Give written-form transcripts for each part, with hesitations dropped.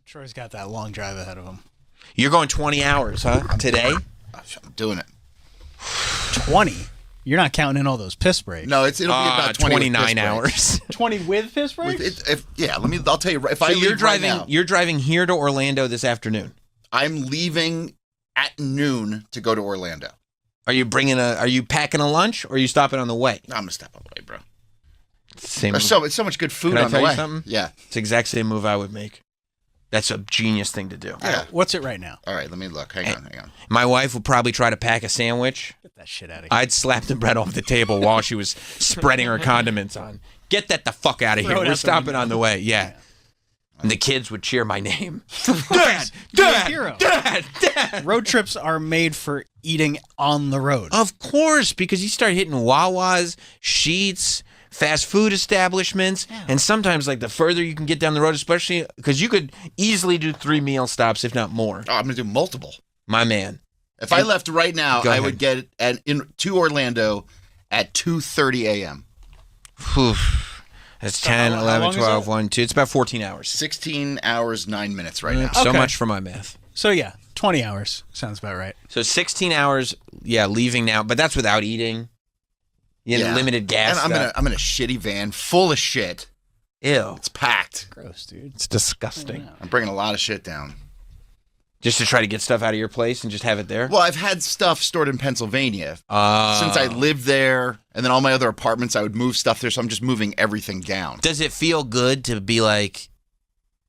Troy's got that long drive ahead of him. You're going 20 hours, huh? Today? I'm doing it. 20? You're not counting in all those piss breaks. No, it'll be about 29 hours. 20 with piss breaks? I'll tell you. If I you're leave driving, right now, you're driving here to Orlando this afternoon. I'm leaving at noon to go to Orlando. Are you packing a lunch, or are you stopping on the way? I'm gonna stop on the way, bro. Same. There's so much good food Can I on the tell you way. something? Yeah. It's the exact same move I would make. That's a genius thing to do. Yeah. What's it right now? All right, let me look. Hang on. My wife would probably try to pack a sandwich. Get that shit out of here. I'd slap the bread off the table while she was spreading her condiments on. Get that the fuck out of here. Throw it We're out the stopping window. on the way. Yeah. And the kids would cheer my name. Dad! You're a hero. Dad! Road trips are made for eating on the road. Of course, because you start hitting Wawas, Sheetz, fast food establishments, and sometimes like the further you can get down the road, especially because you could easily do 3 meal stops, if not more. Oh, I'm gonna do multiple. My man. If I left right now, Go I ahead. would get to Orlando at 2:30 a.m. Whew. That's 10, how 11, long is 12, that? 1, 2. It's about 14 hours. 16 hours 9 minutes right now. So Okay. much for my math. So yeah, 20 hours. Sounds about right. So 16 hours, leaving now, but that's without eating. Limited gas. And I'm in a shitty van full of shit. Ew. It's packed. Gross, dude. It's disgusting. I'm bringing a lot of shit down. Just to try to get stuff out of your place and just have it there? Well, I've had stuff stored in Pennsylvania since Oh. I lived there, and then all my other apartments, I would move stuff there, so I'm just moving everything down. Does it feel good to be like,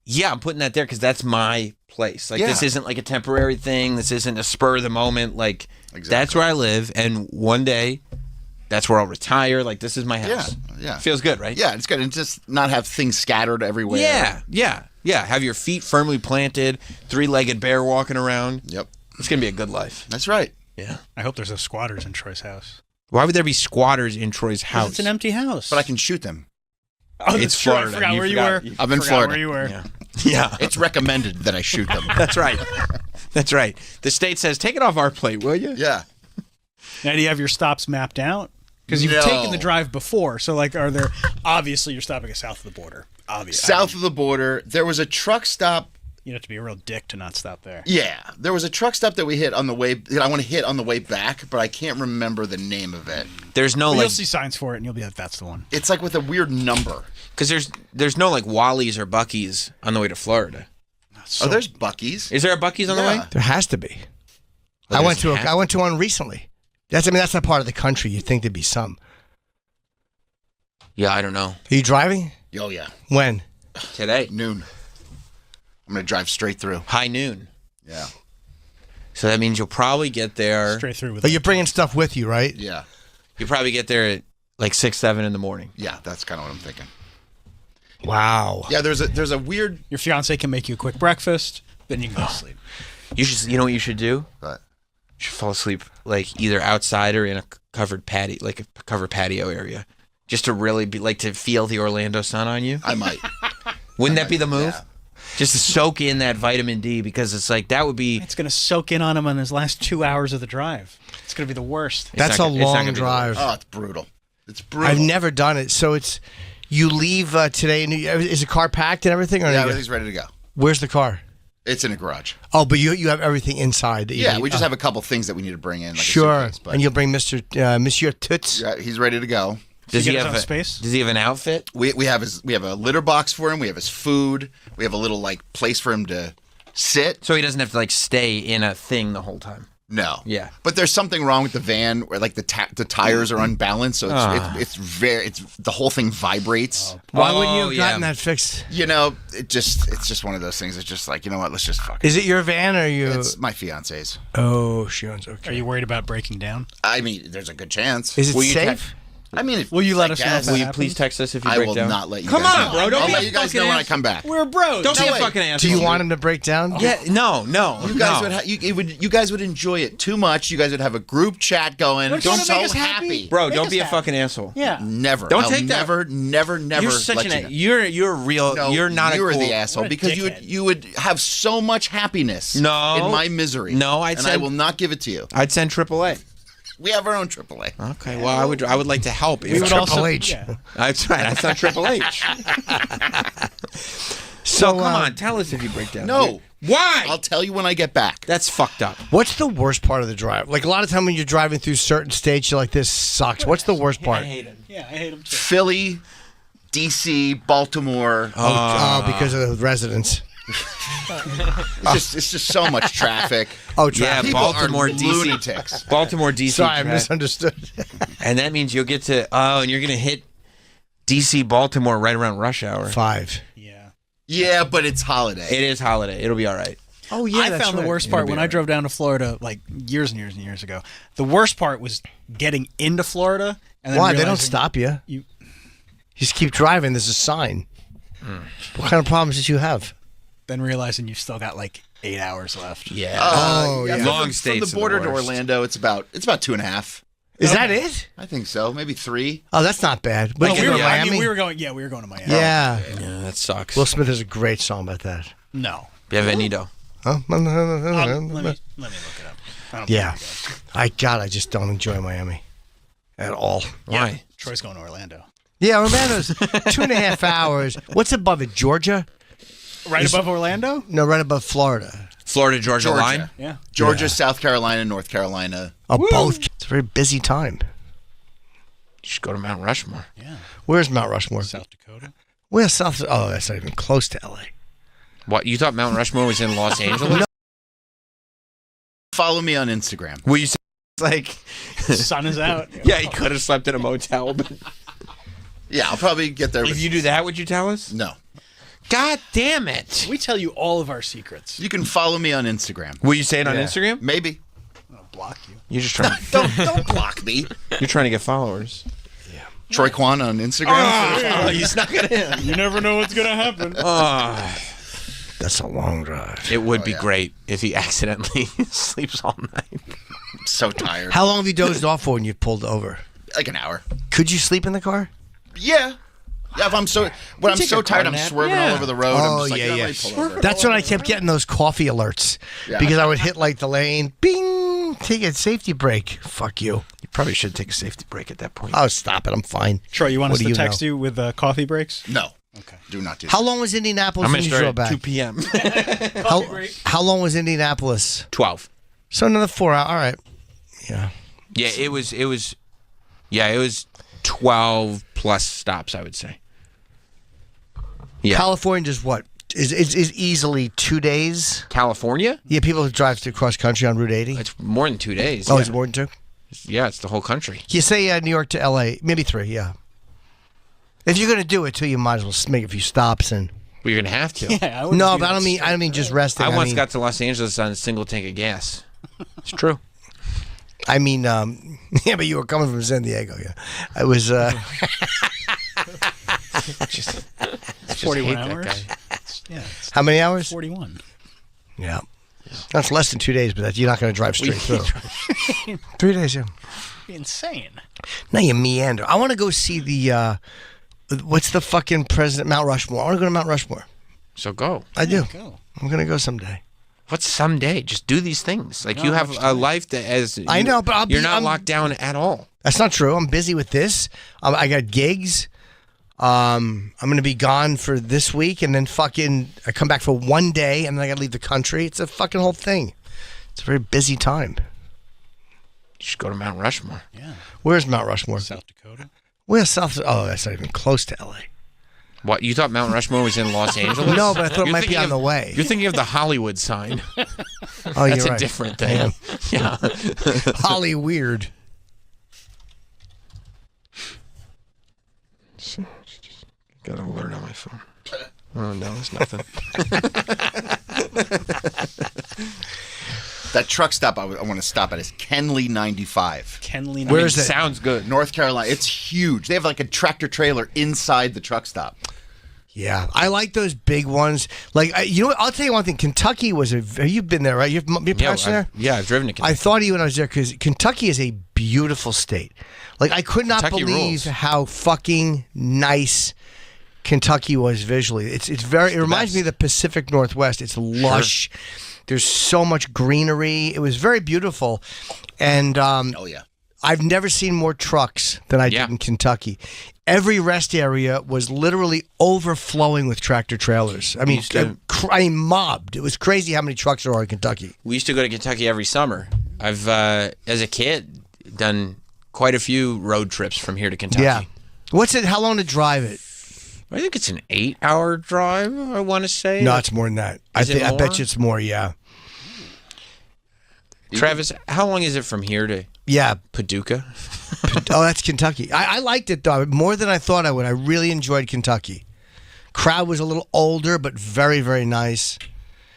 yeah, I'm putting that there because that's my place. Like, this Yeah. isn't like a temporary thing. This isn't a spur of the moment. Like, Exactly. that's where I live. And one day, that's where I'll retire. Like, this is my Yeah, house. yeah. Feels good, right? Yeah, it's good. And just not have things scattered everywhere. Yeah. Have your feet firmly planted, 3-legged bear walking around. Yep. It's going to be a good life. That's right. Yeah. I hope there's no squatters in Troy's house. Why would there be squatters in Troy's 'Cause house? It's an empty house. But I can shoot them. Oh, that's It's true. Florida. I forgot You where forgot. you were. I'm in Forgot Florida. Where you were. Yeah. Yeah. It's recommended that I shoot them. That's right. That's right. The state says, take it off our plate, will you? Yeah. Now, do you have your stops mapped out? Because you've No. taken the drive before. So, like, are there... Obviously, you're stopping south of the border. Obviously. South of the border, there was a truck stop. You'd have to be a real dick to not stop there. Yeah, there was a truck stop that we hit on the way. That I want to hit on the way back, but I can't remember the name of it. There's no Well, like, you'll see signs for it, and you'll be like, that's the one. It's like with a weird number. because there's no like Wally's or Bucky's on the way to Florida. Oh, there's Bucky's. Is there a Bucky's on the Yeah. way? There has to be. Well, I went there's to has- one recently. That's not part of the country. You'd think there'd be some. Yeah, I don't know. Are you driving? Oh yeah, When? Today, noon. I'm gonna drive straight through. high noon. Yeah, So that means you'll probably get there. Straight through with But you're bringing stuff with you, right? yeah, You'll probably get there at like 6, 7 in the morning. yeah. That's kind of what I'm thinking. Wow. Yeah, there's a weird. Your fiance can make you a quick breakfast, then you can go to sleep. You know what you should do? But You should fall asleep like either outside or in a covered patio, like a covered patio area, just to really be like to feel the Orlando sun on you. I might. Wouldn't that be the move? Yeah. Just to soak in that vitamin D, because it's like that would be. It's going to soak in on him on his last 2 hours of the drive. It's going to be the worst. That's not a gonna- it's not long gonna be the drive. Oh, it's brutal. It's brutal. I've never done it. So it's you leave today. And is the car packed and everything? Or Yeah, you- everything's ready to go. where's the car? It's in a garage. Oh, but you have everything inside. That you Yeah, need. we just have a couple things that we need to bring in. Like a Sure. suitcase, but And you'll bring Monsieur Toots. yeah, he's ready to go. Does he he get his have own a space? Does he have an outfit? We have a litter box for him. We have his food. We have a little like place for him to sit. So he doesn't have to like stay in a thing the whole time. No. Yeah. But there's something wrong with the van where like the tires are unbalanced, so it's the whole thing vibrates. Why wouldn't you Oh, have gotten yeah. that fixed? You know, it's just one of those things. It's just like, you know what? Let's just fuck it. Is it your van or you? It's my fiance's. Oh, she owns. Okay. Are you worried about breaking down? I mean, there's a good chance. Is it Will you safe? I mean, if, Will you let I us know if guess. that Will you happens? please text us if you I break will down? not let you Come guys on, know. bro, don't I'll be let a you guys fucking know when I ass. come back. We're bros. Don't be No a way. fucking asshole. Do you want him to break down? Yeah, no. You guys no. you guys would enjoy it too much. You guys would have a group chat going. Don't you wanna so make us happy? Bro, Make don't us be a happy. fucking asshole. Yeah. Never. Don't I'll take that. never. You're such let an you know. you're real. No, you're not you a were cool. the asshole What a because dickhead. you would have so much happiness. No. in my misery. No, I'd and say- I will not give it to you. I'd send AAA. We have our own AAA. Okay, well, I would like to help. We would Triple also, H. Yeah. That's right. I thought Triple H. So come on, tell us if you break down. No. Why? I'll tell you when I get back. That's fucked up. What's the worst part of the drive? Like a lot of time when you're driving through certain states, you're like, this sucks. What's the worst part? him. Yeah, I hate him too. Philly, D.C., Baltimore. Because of the residents. It's just so much traffic. Oh, Yeah, traffic. People Baltimore, are DC. lunatics. Baltimore, DC. Sorry, I misunderstood. And that means you'll get to and you're gonna hit DC, Baltimore right around rush hour. 5. Yeah. Yeah, but it's holiday. It is holiday. It'll be all right. Oh, yeah, I found the worst part when I drove down to Florida like years and years and years ago. The worst part was getting into Florida and then Why? They don't realizing stop you. You Just keep driving. There's a sign. What kind of problems did you have? then realizing you've still got like 8 hours left. Yeah. yeah. Long From states the are border the to worst. Orlando, it's about 2.5. Is that it? I think so. Maybe 3. Oh, that's not bad. But Oh, you we go were, to I Miami? mean, we were going to Miami. Yeah. Yeah, that sucks. Will Smith has a great song about that. No. Bienvenido. Huh? Let me look it up. I don't Yeah. think I just don't enjoy Miami at all. Why? Troy's going to Orlando. Yeah, Orlando's 2.5 hours. What's above it? Georgia? Right above Orlando? No, right above Florida. Florida, Georgia line. Yeah. Georgia, South Carolina, North Carolina. Oh, both. It's a very busy time. You should go to Mount Rushmore. Yeah. Where's Mount Rushmore? South Dakota. Where's South? Oh, that's not even close to LA. What? You thought Mount Rushmore was in Los Angeles? Follow me on Instagram. Will you say like? Sun is out. Yeah, he could have slept in a motel, but Yeah, I'll probably get there. if you do that, would you tell us? No. God damn it! We tell you all of our secrets. You can follow me on Instagram. Will you say it on Yeah. Instagram? Maybe. I'll block you. You're just trying. Don't block me. You're trying to get followers. Troy Kwan on Instagram. Oh, you snuck it in. You never know what's going to happen. Oh, That's a long drive. it would be great if he accidentally sleeps all night. I'm so tired. How long have you dozed off for when you pulled over? Like an hour. Could you sleep in the car? Yeah. Yeah, if I'm so when I'm take so a car tired, I'm nap. swerving Yeah. all over the road. Oh, I'm just like, yeah, you know, yeah. let me pull over. That's when I kept getting those coffee alerts Yeah. because I would hit like the lane, bing, take a safety break. Fuck you. You probably should take a safety break at that point. Oh, stop it. I'm fine. Troy, you want What us do to you text know? you with coffee breaks? No. Okay. Do not do How that. long was Indianapolis I'm when gonna you drove start at back? 2 p.m. How long was Indianapolis? 12. So another 4 hours. All right. Yeah. Yeah, it was 12 plus stops, I would say. Yeah. California does what? Is easily 2 days? California? Yeah, people who drive to cross country on Route 80. It's more than 2 days. Oh, yeah. it's more than 2? Yeah, it's the whole country. You say New York to L.A., maybe 3, yeah. If you're going to do it, too, you might as well make a few stops and... Well, you're going to have to. Yeah, I wouldn't No, do but that I don't mean just resting. I once mean, got to Los Angeles on a single tank of gas. It's true. I mean, yeah, but you were coming from San Diego, yeah. I was, Just 41 hate that hours. guy. Yeah, it's how many hours? 41. Yeah. That's less than 2 days, but you're not going to drive straight through. 3 days, yeah. Insane. Now you meander. I want to go see the, what's the fucking president, Mount Rushmore. I want to go to Mount Rushmore. So go. I do. Go. I'm going to go someday. What's someday? Just do these things. Like you have a life that as I know, but you're not I'm- locked down at all. That's not true. I'm busy with this. I got gigs. I'm going to be gone for this week, and then fucking I come back for 1 day, and then I got to leave the country. It's a fucking whole thing. It's a very busy time. You should go to Mount Rushmore. Yeah. Where's Mount Rushmore? South Dakota. Where's South? Oh, that's not even close to LA. What, you thought Mount Rushmore was in Los Angeles? No, but I thought it You're might be thinking on the way. You're thinking of the Hollywood sign. Oh, you're That's a right. different thing. Yeah. Holly weird. Got an alert on my phone. Oh, no, it's nothing. That truck stop I want to stop at is Kenley 95. Kenley. Where is it? Sounds good. North Carolina. It's huge. They have like a tractor trailer inside the truck stop. Yeah, I like those big ones. Like, you know what? I'll tell you one thing. Kentucky was you've been there, right? Your parents there? I've driven to Kentucky. I thought of you when I was there because Kentucky is a beautiful state. Like, I could not Kentucky believe rules. how fucking nice Kentucky was visually. It reminds me of the Pacific Northwest. It's lush. There's so much greenery. It was very beautiful. And Oh yeah. I've never seen more trucks than I did in Kentucky. Every rest area was literally overflowing with tractor trailers. I mean, mobbed. It was crazy how many trucks there are in Kentucky. We used to go to Kentucky every summer. I've, as a kid, done quite a few road trips from here to Kentucky. Yeah. What's it? How long to drive it? I think it's an 8-hour drive, I want to say. No, it's more than that. I bet you it's more, yeah. Travis, how long is it from here to Paducah? Oh, that's Kentucky. I liked it, though, more than I thought I would. I really enjoyed Kentucky. Crowd was a little older, but very, very nice.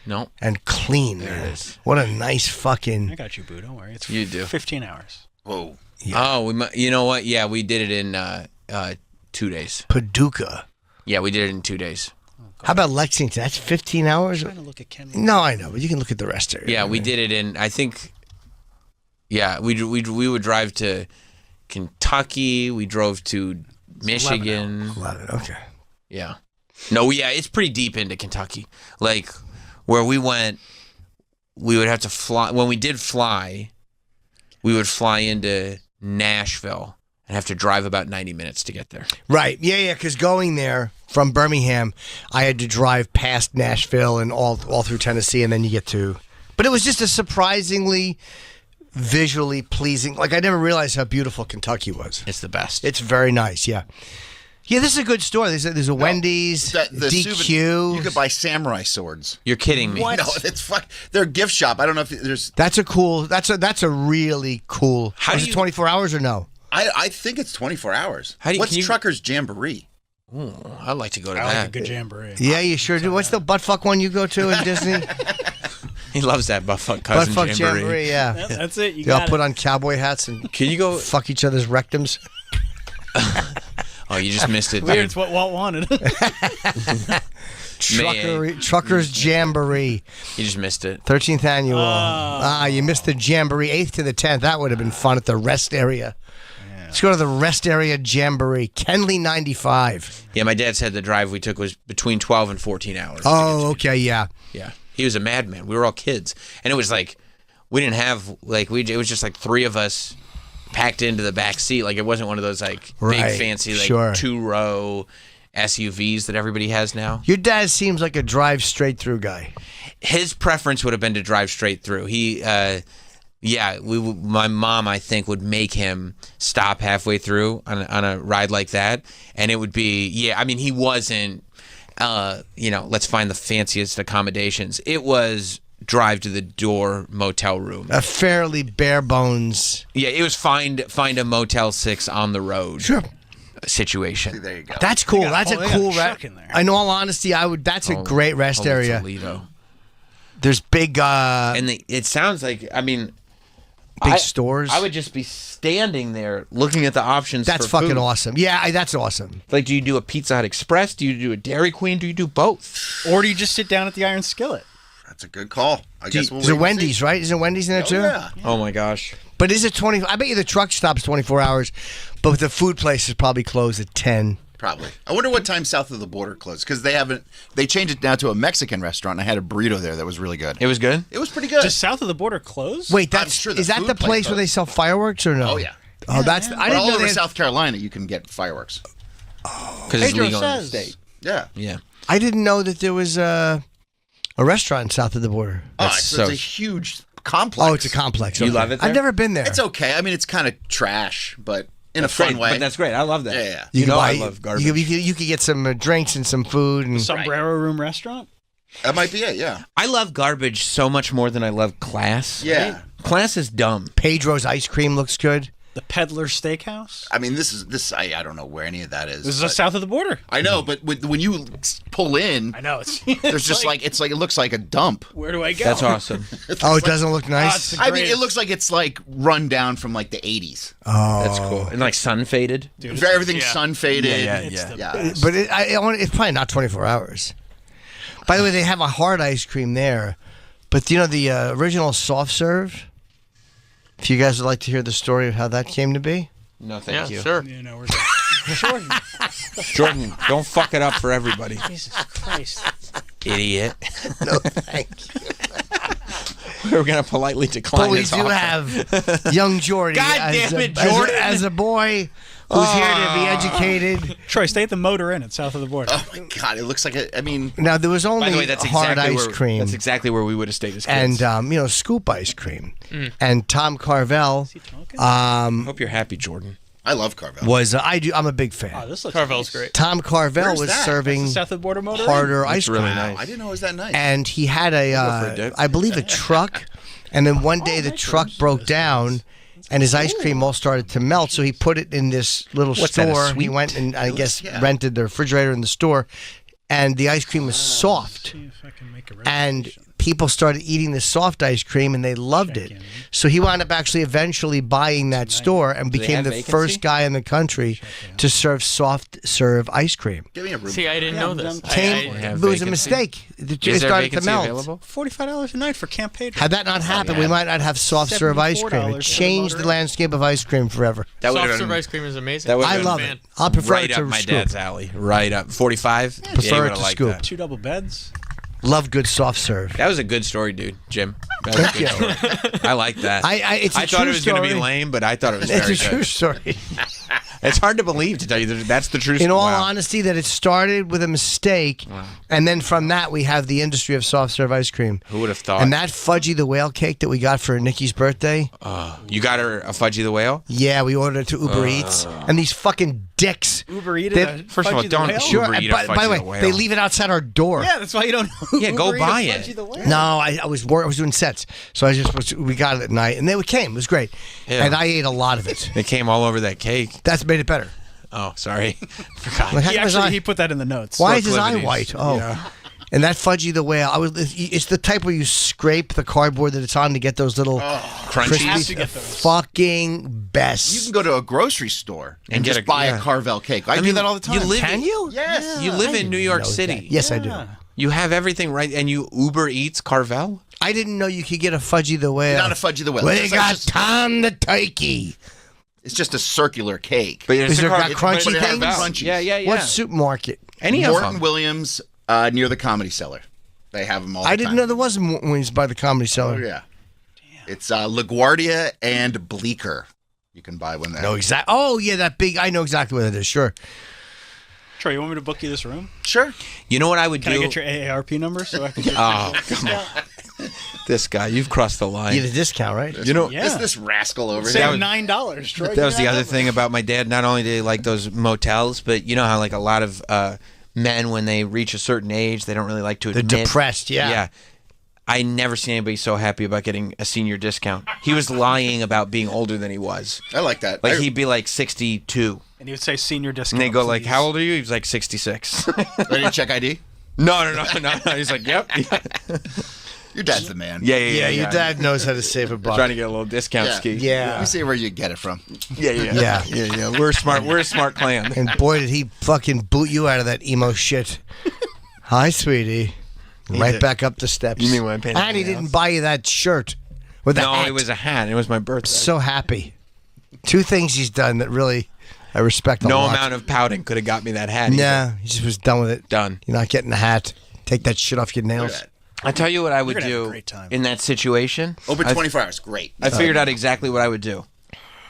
No. And clean. There it is. What a nice fucking... I got you, boo. Don't worry. It's you do. 15 hours. Whoa. Yeah. Oh, you know what? Yeah, we did it in 2 days. Paducah. Yeah, we did it in 2 days. How about Lexington? That's 15 hours? I'm trying to look at Ken. No, I know, but you can look at the rest of it. Yeah, we did it in, I think, we would drive to Kentucky. We drove to Michigan. 11, okay. Yeah. No, it's pretty deep into Kentucky. Like, where we went, we would have to fly. When we did fly, we would fly into Nashville and have to drive about 90 minutes to get there. Right. Yeah, because going there from Birmingham, I had to drive past Nashville and all through Tennessee, and then you get to... But it was just a surprisingly visually pleasing... Like, I never realized how beautiful Kentucky was. It's the best. It's very nice, yeah. Yeah, this is a good store. There's a Wendy's, The DQ. You could buy samurai swords. You're kidding me. No, it's they're a gift shop. I don't know if there's... That's a really cool... How is do it 24 hours or no? I think it's 24 hours. What's Trucker's Jamboree? Ooh, I'd like to go to I that. like a good jamboree. Yeah, you sure do. What's the buttfuck one you go to in Disney? He loves that buttfuck cousin Buttfuck jamboree. Jamboree, yeah. Yep, that's it. You They all got put it. on cowboy hats and Can you go? fuck each other's rectums. Oh, you just missed it, Weird. dude. It's what Walt wanted. Truckers Jamboree, You just missed it. 13th annual. You missed the Jamboree, 8th to the 10th. That would have been fun at the rest area. Let's go to the rest area Jamboree. Kenley 95. Yeah, my dad said the drive we took was between 12 and 14 hours. Oh, okay, yeah. Yeah. He was a madman. We were all kids. And it was like, we didn't have, like, it was just like 3 of us packed into the back seat. Like, it wasn't one of those, like, Right, big fancy, like, sure. 2-row SUVs that everybody has now. Your dad seems like a drive straight through guy. His preference would have been to drive straight through. He, my mom, I think, would make him stop halfway through on a ride like that. And it would be, I mean, he wasn't, let's find the fanciest accommodations. It was drive to the door motel room. A fairly bare bones. Yeah, it was find a Motel 6 on the road. Sure. Situation. There you go. That's cool. They got That's a a whole- they cool got a rest. truck in there. In all honesty, that's a great rest area. Toledo. There's big And it sounds like, I mean, big stores. I would just be standing there looking at the options. That's for fucking food. awesome. Yeah, that's awesome. Like, do you do a Pizza Hut Express? Do you do a Dairy Queen? Do you do both? Or do you just sit down at the Iron Skillet? That's a good call. I guess we'll There's a wait and see. Wendy's, right? Isn't Wendy's in there too? Yeah, Oh my gosh. But is it 20? I bet you the truck stops 24 hours, but the food place is probably closed at 10. probably. I wonder what time south of the border closed because they changed it now to a Mexican restaurant. And I had a burrito there that was really good. It was good? It was pretty good. Just south of the border closed? Wait, I'm sure the is that food the place place where they closed. sell fireworks or no? Oh, yeah. Oh, I But didn't all know over they had, South Carolina, you can get fireworks. Because it's Pedro legal in the says. state. Yeah. Yeah. I didn't know that there was a restaurant south of the border. It's so- a huge complex. Oh, it's a complex. You okay. love it there? I've never been there. It's okay. I mean, it's kind of trash, but in That's a fun great, way. But that's great. I love that. Yeah. You know buy- I love garbage. You could get some drinks and some food. And Sombrero Room Restaurant? That might be it, yeah. I love garbage so much more than I love class. Yeah. Class is dumb. Pedro's ice cream looks good. The Peddler Steakhouse? I mean, I don't know where any of that is. This is but- south of the border. I know, but when you pull in, I know. It's there's just it looks like a dump. where do I go? That's awesome. Oh, it doesn't look nice. it's- I mean, it looks like it's like run down from like the 80s. Oh, That's cool. And like sun faded. Dude, Everything's yeah. sun faded. Yeah, It's yeah. the Yeah. best. But it's probably not 24 hours. By the way, they have a hard ice cream there, but do you know the original soft serve? If you guys would like to hear the story of how that came to be. No, thank you. Sure. You know, we're Jordan. Jordan, don't fuck it up for everybody. Jesus Christ. Idiot. No, thank you. We're gonna politely decline. But we his do offer. have young Jordy God as, damn it, as a- Jordan. as a boy who's here to be educated. Troy, stay at the Motor Inn at south of the border. Oh my God! It looks like I mean, Now there was only By the way, that's hard exactly ice where cream that's exactly where we would have stayed as and kids. scoop ice cream. And Tom Carvel Hope you're happy, Jordan. I love Carvel. was I'm a big fan. Oh, this looks Carvel's nice. great. Tom Carvel Where's was that? serving South of the border Motor Inn? harder ice really cream. nice. I didn't know it was that nice. And he had go for a dip. I believe a truck, and then one day the truck broke down, and his ice cream all started to melt. So he put it in this little What's that, a store. He sweet? went and I guess yeah. rented the refrigerator in the store, and the ice cream was soft. See if I can make a And reservation. people started eating the soft ice cream, and they loved it. So he wound up actually eventually buying that store and they became have the vacancy? first guy in the country to serve soft serve ice cream. Give me a room. See, I didn't know this. Came, have it was a vacancy? mistake. It Is there started to vacancy melt. available? $45 a night for Camp Pedro. Had that not happened, we might not have soft serve ice cream. $74 It for the changed the motor. landscape of ice cream forever. That Soft would've serve been ice cream is amazing. that would've I been love fan. it. I'll prefer right it to up my scoop. dad's alley. Right up 45. Prefer it would to like scoop. that. 2 double beds. Love good soft serve. That was a good story, dude. Jim. That was a good story. I like that. It's a I thought true it was going to be story. lame, but I thought it was It's very a true good. story. It's hard to believe, to tell you that that's the truth. In all Wow. honesty, that it started with a mistake, and then from that we have the industry of soft serve ice cream. Who would have thought? And that Fudgy the Whale cake that we got for Nikki's birthday, You got her a Fudgy the Whale? yeah, we ordered it to Uber Eats, and these fucking dicks. Uber Eats. They- First of all, don't Sure, Uber and eat a by the Fudgy way, the Whale. they leave it outside our door. Yeah, that's why you don't. Yeah, go Uber Eats buy a it. Fudgy the Whale. No, I was doing sets, so we got it at night, and they came. It was great, Yeah. and I ate a lot of it. It came all over that cake. That's made it better. Oh, sorry. Forgot. Like, how He come his actually eye- he put that in the notes. Why is his eye proclivities. white? Oh, and that Fudgy the Whale. It's the type where you scrape the cardboard that it's on to get those little Crunchies. Have to get those. fucking best. You can go to a grocery store and And get just a- buy yeah. a Carvel cake. I do mean, that all the time. you live Can in- you? Yes. You live in New York know City. that. Yes, I do. You have everything right, and you Uber Eats Carvel? I didn't know you could get a Fudgy the Whale. Not a Fudgy the Whale. We It's just- got it's just- Tom the Turkey. It's just a circular cake. But it's Is a there Car- got crunchy but it has things? Carvel. Crunchies. Yeah, yeah, yeah. What supermarket? Any of Morton them. Williams near the Comedy Cellar. They have them all the I didn't time. know there was wings by the Comedy Cellar. Oh, yeah. It's LaGuardia and Bleecker. You can buy one there. No, exact. Oh, yeah, that big. I know exactly what it is. Sure. Troy, you want me to book you this room? Sure. You know what I would Can do? I get your AARP number so I can get Oh, come on. This guy, you've crossed the line. You get a discount, right? You know, Yeah. This rascal over Save here. $9, Troy. that was the other thing about my dad. Not only did he like those motels, but you know how like a lot of men, when they reach a certain age, they don't really like to They're admit. depressed, yeah. Yeah. I never seen anybody so happy about getting a senior discount. He was lying about being older than he was. I like that. Like I- he'd be like 62. And he would say senior discount. And they go like, please. "How old are you?" He was like 66. Ready to check ID? No. He's like, "Yep." Your dad's the man. Yeah. Yeah, your dad knows how to save a buck. Trying to get a little discount Yeah. ski. Yeah. Let me see where you get it from. Yeah. We're smart. We're a smart clan. And boy, did he fucking boot you out of that emo shit. Hi, sweetie. Right did. back up the steps. You mean when I painted And he my didn't house? buy you that shirt with the No, hat. it was a hat. It was my birthday. So happy. Two things he's done that really I respect a No lot. amount of pouting could have got me that hat. either. Nah, he just was done with it. Done. You're not getting the hat. Take that shit off your Look nails. at that. I tell you what I would gonna have a do great time. in that situation. Open I- 24 hours. Great. I figured out exactly what I would do.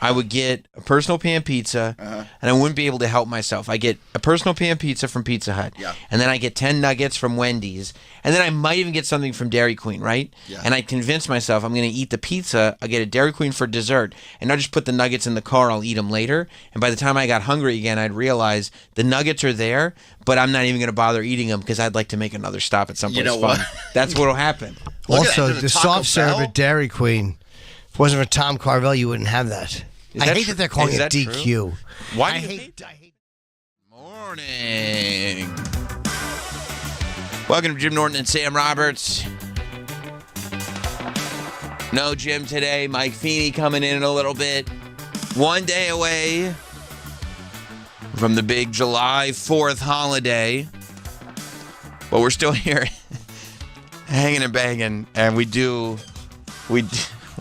I would get a personal pan pizza, and I wouldn't be able to help myself. I get a personal pan pizza from Pizza Hut, Yeah. and then I get 10 nuggets from Wendy's, and then I might even get something from Dairy Queen, right? Yeah. And I convince myself I'm going to eat the pizza. I'll get a Dairy Queen for dessert, and I'll just put the nuggets in the car. I'll eat them later. And by the time I got hungry again, I'd realize the nuggets are there, but I'm not even going to bother eating them because I'd like to make another stop at someplace know fun. what? That's what'll happen. Look at Also, that. There's a the Taco soft serve Bell? at Dairy Queen. If it wasn't for Tom Carvel, you wouldn't have that. Is I that hate tr- that they're calling is it that DQ. true? Why I do you hate. Morning. Welcome to Jim Norton and Sam Roberts. No Jim today. Mike Feeney coming in a little bit. One day away from the big July 4th holiday. But we're still here hanging and banging. And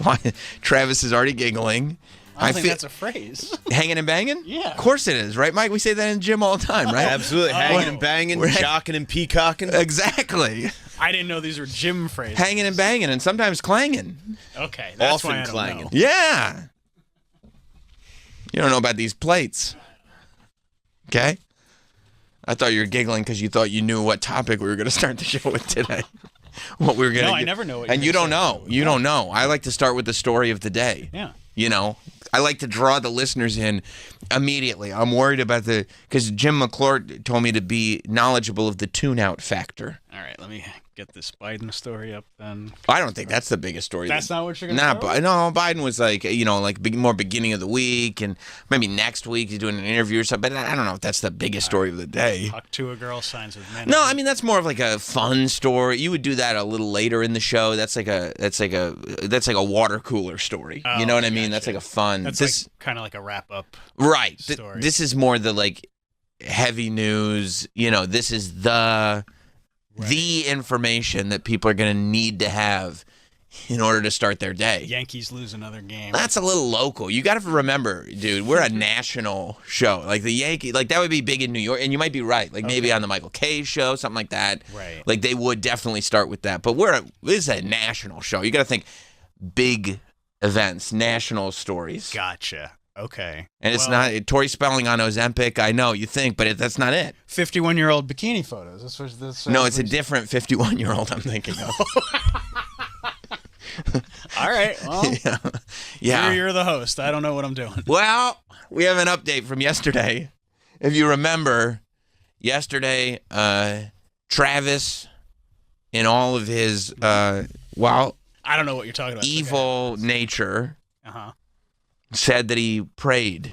why? Travis is already giggling. I think that's a phrase. Hanging and banging? Yeah. Of course it is, right, Mike? We say that in the gym all the time, right? Absolutely. Hanging and banging, We're- jocking and peacocking. Exactly. I didn't know these were gym phrases. Hanging and banging, and sometimes clanging. Okay, that's Often why I don't clanging. know. Yeah. You don't know about these plates. Okay? I thought you were giggling because you thought you knew what topic we were going to start the show with today. What we were going to No, I never know what And you're you don't gonna know. You don't know. I like to start with the story of the day. Yeah. You know, I like to draw the listeners in immediately. I'm worried about because Jim McClure told me to be knowledgeable of the tune-out factor. All right, let me get this Biden story up then. I don't think that's the biggest story. That's not what you're going to Nah, start with? no, Biden was like, more beginning of the week, and maybe next week he's doing an interview or something. But I don't know if that's the biggest story of the day. Talk to a girl, signs with men. No, I mean that's more of like a fun story. You would do that a little later in the show. That's like a water cooler story. Oh, You know what I mean? gotcha. That's like a fun. That's this like kind of like a wrap up. right. story. This is more the like heavy news. This is the information that people are going to need to have in order to start their day. Yankees lose another game. That's a little local. You got to remember, dude, we're a national show. Like the Yankee, like that would be big in New York, and you might be right. Like maybe on the Michael Kay show, something like that. Right. Like they would definitely start with that. But this is a national show. You got to think big events, national stories. Gotcha. Okay. And it's Well, not Tori Spelling on Ozempic. I know you think, but that's not it. 51-year-old bikini photos. This No, it's a different 51-year-old I'm thinking of. All right. Well, Yeah. you're the host. I don't know what I'm doing. Well, we have an update from yesterday. If you remember, yesterday, Travis, in all of his, I don't know what you're talking about. evil nature, Uh-huh. said that he prayed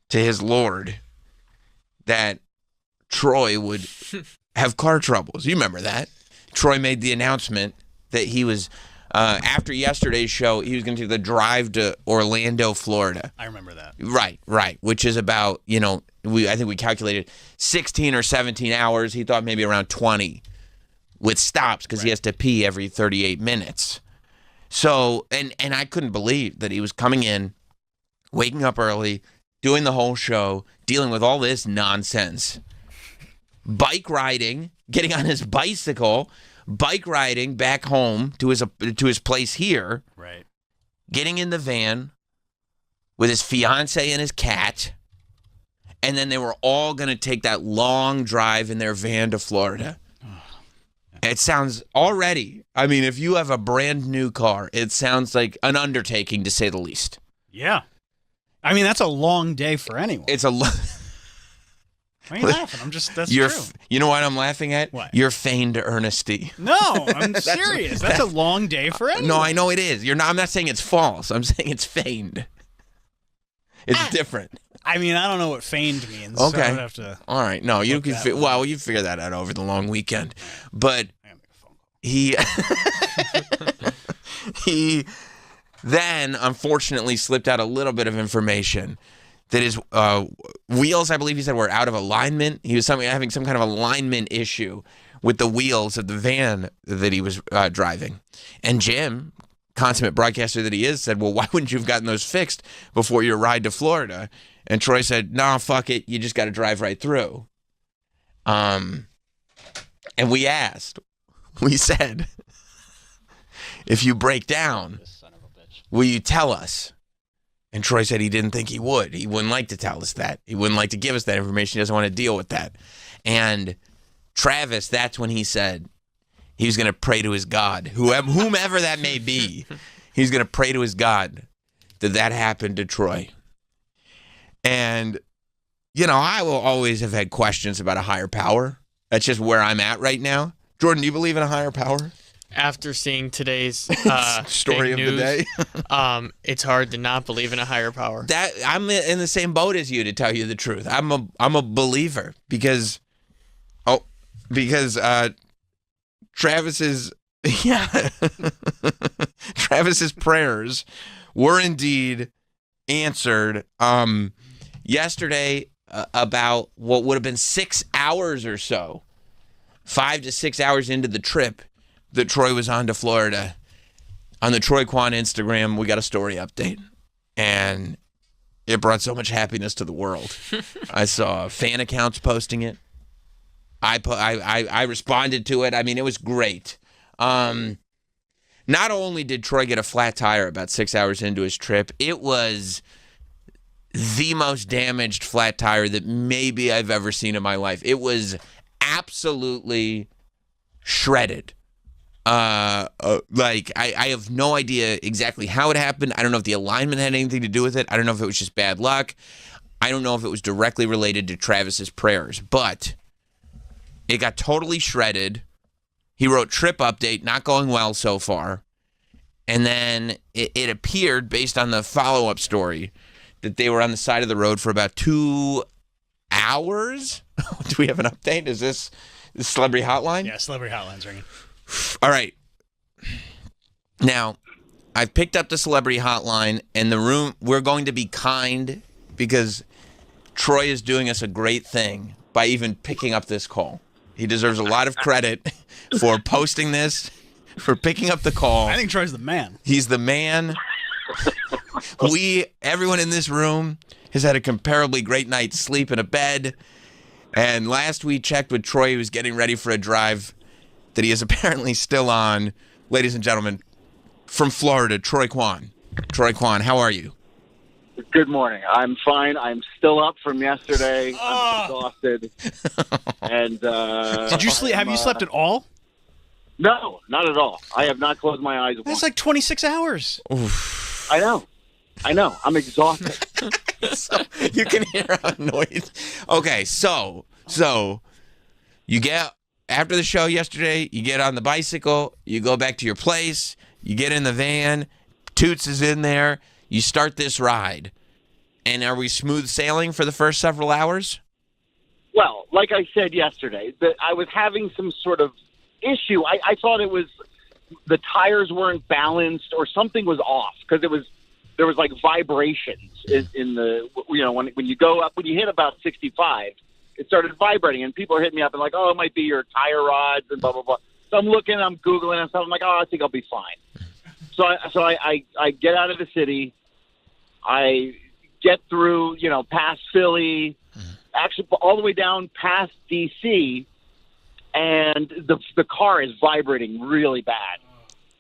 to his Lord that Troy would have car troubles. You remember that? Troy made the announcement that he was, after yesterday's show, he was going to do the drive to Orlando, Florida. I remember that. Right. Which is about, I think we calculated 16 or 17 hours. He thought maybe around 20 with stops because he has to pee every 38 minutes. So, and I couldn't believe that he was coming in, waking up early, doing the whole show, dealing with all this nonsense. Bike riding, getting on his bicycle, bike riding back home to his place here. Right. Getting in the van with his fiance and his cat, and then they were all going to take that long drive in their van to Florida. It sounds already, I mean, if you have a brand new car, it sounds like an undertaking to say the least. Yeah. I mean, that's a long day for anyone. It's a Why are you laughing? That's true. You know what I'm laughing at? What? Your feigned earnesty. No, I'm serious. That's a long day for anyone. No, I know it is. I'm not saying it's false. I'm saying it's feigned. It's different. I mean, I don't know what feigned means. So Okay. I would have to. All right. No, you Look can. that You figure that out over the long weekend. But I gotta make a phone call. he then unfortunately slipped out a little bit of information that his wheels, I believe he said, were out of alignment. He was having some kind of alignment issue with the wheels of the van that he was driving. And Jim, consummate broadcaster that he is, said, well, why wouldn't you have gotten those fixed before your ride to Florida? And Troy said, no, fuck it. You just got to drive right through. And we said, if you break down, will you tell us? And Troy said he didn't think he would. He wouldn't like to tell us that. He wouldn't like to give us that information. He doesn't want to deal with that. And Travis, that's when he said he was going to pray to his God, whomever that may be. He's going to pray to his God that happened to Troy. And, I will always have had questions about a higher power. That's just where I'm at right now. Jordan, do you believe in a higher power? After seeing today's Story of big the news, day. it's hard to not believe in a higher power. That I'm in the same boat as you, to tell you the truth. I'm a believer because Travis's Travis's prayers were indeed answered yesterday about what would have been 6 hours or so, 5 to 6 hours into the trip that Troy was on to Florida. On the Troy Quan Instagram, we got a story update, and it brought so much happiness to the world. I saw fan accounts posting it. I responded to it. I mean, it was great. Not only did Troy get a flat tire about 6 hours into his trip, it was the most damaged flat tire that maybe I've ever seen in my life. It was absolutely shredded. I have no idea exactly how it happened. I don't know if the alignment had anything to do with it. I don't know if it was just bad luck. I don't know if it was directly related to Travis's prayers, but it got totally shredded. He wrote trip update, not going well so far. And then it appeared, based on the follow-up story, that they were on the side of the road for about 2 hours. Do we have an update? Is this the Celebrity Hotline? Yeah, Celebrity Hotline's ringing. All right. Now, I've picked up the Celebrity Hotline, and the room, we're going to be kind because Troy is doing us a great thing by even picking up this call. He deserves a lot of credit for posting this, for picking up the call. I think Troy's the man. He's the man. Everyone in this room has had a comparably great night's sleep in a bed. And last we checked with Troy, he was getting ready for a drive that he is apparently still on. Ladies and gentlemen, from Florida, Troy Kwan. Troy Kwan, how are you? Good morning. I'm fine. I'm still up from yesterday. I'm exhausted. And Did you sleep? Have you slept at all? No, not at all. I have not closed my eyes. That's like 26 hours. Oof. I know. I'm exhausted. So, you can hear how annoyed. Okay, so you get after the show yesterday, you get on the bicycle, you go back to your place, you get in the van, Toots is in there, you start this ride. And are we smooth sailing for the first several hours? Well, like I said yesterday, that I was having some sort of issue. I thought it was the tires weren't balanced or something was off because there was like vibrations in the, when you go up, when you hit about 65, it started vibrating and people are hitting me up and like, oh, it might be your tire rods and blah, blah, blah. So I'm looking, I'm Googling and stuff. I'm like, oh, I think I'll be fine. So I get out of the city. I get through, past Philly, actually all the way down past D.C., and the car is vibrating really bad.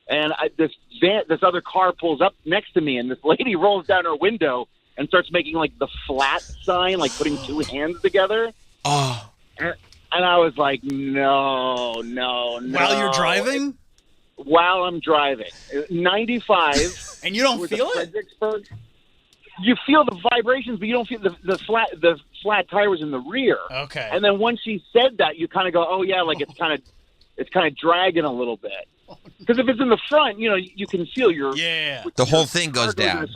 And this other car pulls up next to me, and this lady rolls down her window and starts making like the flat sign, like putting two hands together. Oh. And I was like, no. While you're driving? While I'm driving. 95. And you don't feel it? Fredericksburg. You feel the vibrations, but you don't feel the flat tire was in the rear. Okay. And then once she said that, you kind of go, oh yeah, like it's kind of dragging a little bit. Because if it's in the front, you can feel the whole thing goes down.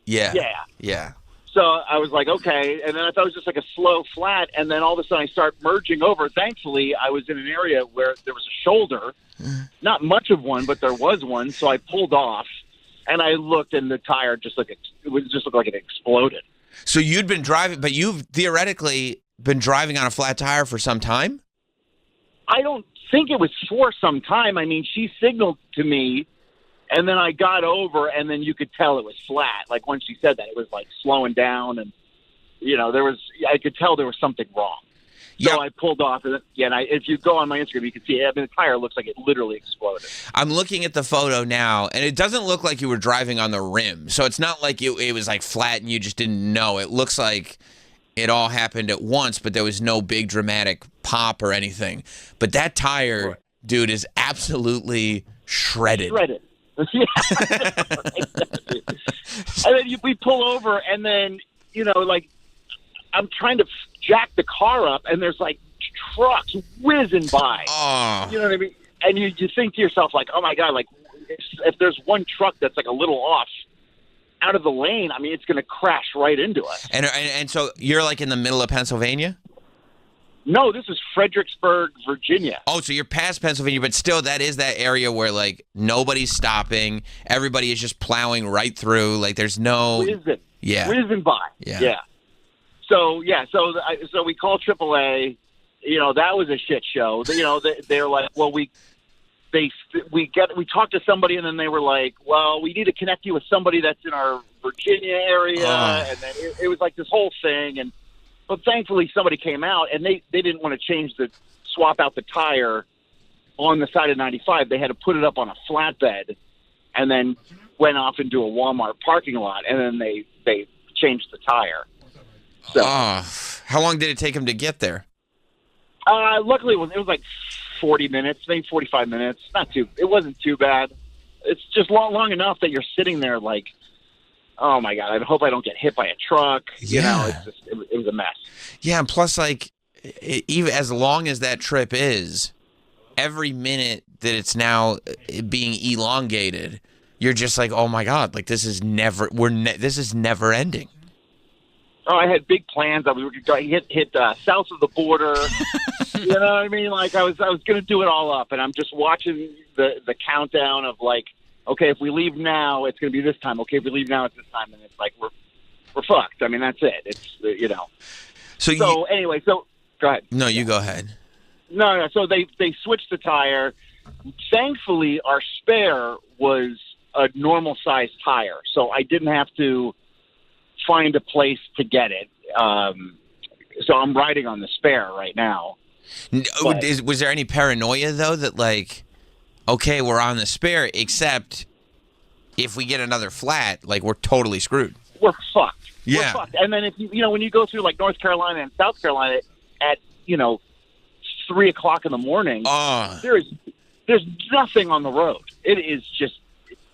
Yeah. So I was like, okay, and then I thought it was just like a slow flat, and then all of a sudden I start merging over. Thankfully, I was in an area where there was a shoulder, not much of one, but there was one. So I pulled off. And I looked, and the tire just looked like it exploded. So you'd been driving, but you've theoretically been driving on a flat tire for some time? I don't think it was for some time. I mean, she signaled to me, and then I got over, and then you could tell it was flat. Like when she said that, it was like slowing down, and I could tell there was something wrong. So I pulled off, and if you go on my Instagram, you can see. The tire looks like it literally exploded. I'm looking at the photo now, and it doesn't look like you were driving on the rim. So it's not like it was like flat and you just didn't know. It looks like it all happened at once, but there was no big dramatic pop or anything. But that tire, dude, is absolutely shredded. Shredded. And then we pull over, and then I'm trying to jack the car up, and there's like trucks whizzing by. Oh. You know what I mean? And you think to yourself, like, oh my God, like if there's one truck that's like a little off out of the lane, I mean, it's going to crash right into us. And so you're like in the middle of Pennsylvania? No, this is Fredericksburg, Virginia. Oh, so you're past Pennsylvania, but still that is that area where like nobody's stopping. Everybody is just plowing right through. Like there's no... Whizzing by. Yeah. So we call AAA. That was a shit show. They're like, well, we talked to somebody, and then they were like, well, we need to connect you with somebody that's in our Virginia area, and then it was like this whole thing. But thankfully, somebody came out, and they didn't want to change the swap out the tire on the side of 95. They had to put it up on a flatbed and then went off into a Walmart parking lot, and then they changed the tire. So, how long did it take him to get there? luckily, it was like 40 minutes, maybe 45 minutes. It wasn't too bad. It's just long enough that you're sitting there like, oh my God, I hope I don't get hit by a truck. You know, it was a mess. Yeah, and plus, like, even as long as that trip is, every minute that it's now being elongated, you're just like, oh my God, like this is never ending. Oh, I had big plans. I was going to hit south of the border. You know what I mean? Like I was going to do it all up, and I'm just watching the countdown of like, okay, if we leave now, it's going to be this time. Okay, if we leave now, it's this time, and it's like we're fucked. I mean, that's it. It's you know. So anyway, go ahead. No, you go ahead. No. So they switched the tire. Thankfully, our spare was a normal sized tire, so I didn't have to find a place to get it. So I'm riding on the spare right now. Was there any paranoia though that like, okay, we're on the spare, except if we get another flat, like we're totally screwed. We're fucked. Yeah. We're fucked. And then if you know when you go through like North Carolina and South Carolina at 3:00 in the morning, there's nothing on the road. It is just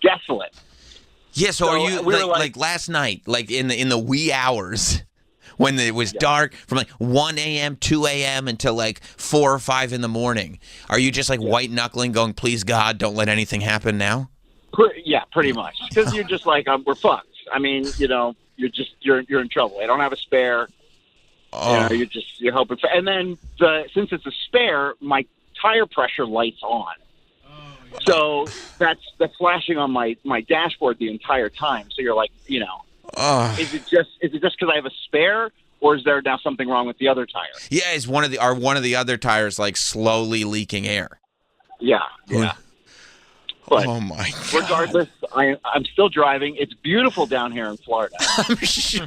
desolate. Yeah, so are you like last night, like in the wee hours when it was dark from like 1 a.m., 2 a.m. until like 4 or 5 in the morning? Are you just like white knuckling, going, "Please God, don't let anything happen now"? Yeah, pretty much. Because you're just like, we're fucked. I mean, you're in trouble. I don't have a spare. Oh. You're hoping for. And then since it's a spare, my tire pressure light's on. So that's flashing on my dashboard the entire time. So you're like, is it just because I have a spare, or is there now something wrong with the other tire? Yeah, is one of the other tires like slowly leaking air? Yeah. But oh my God. Regardless, I'm still driving. It's beautiful down here in Florida. I'm sure.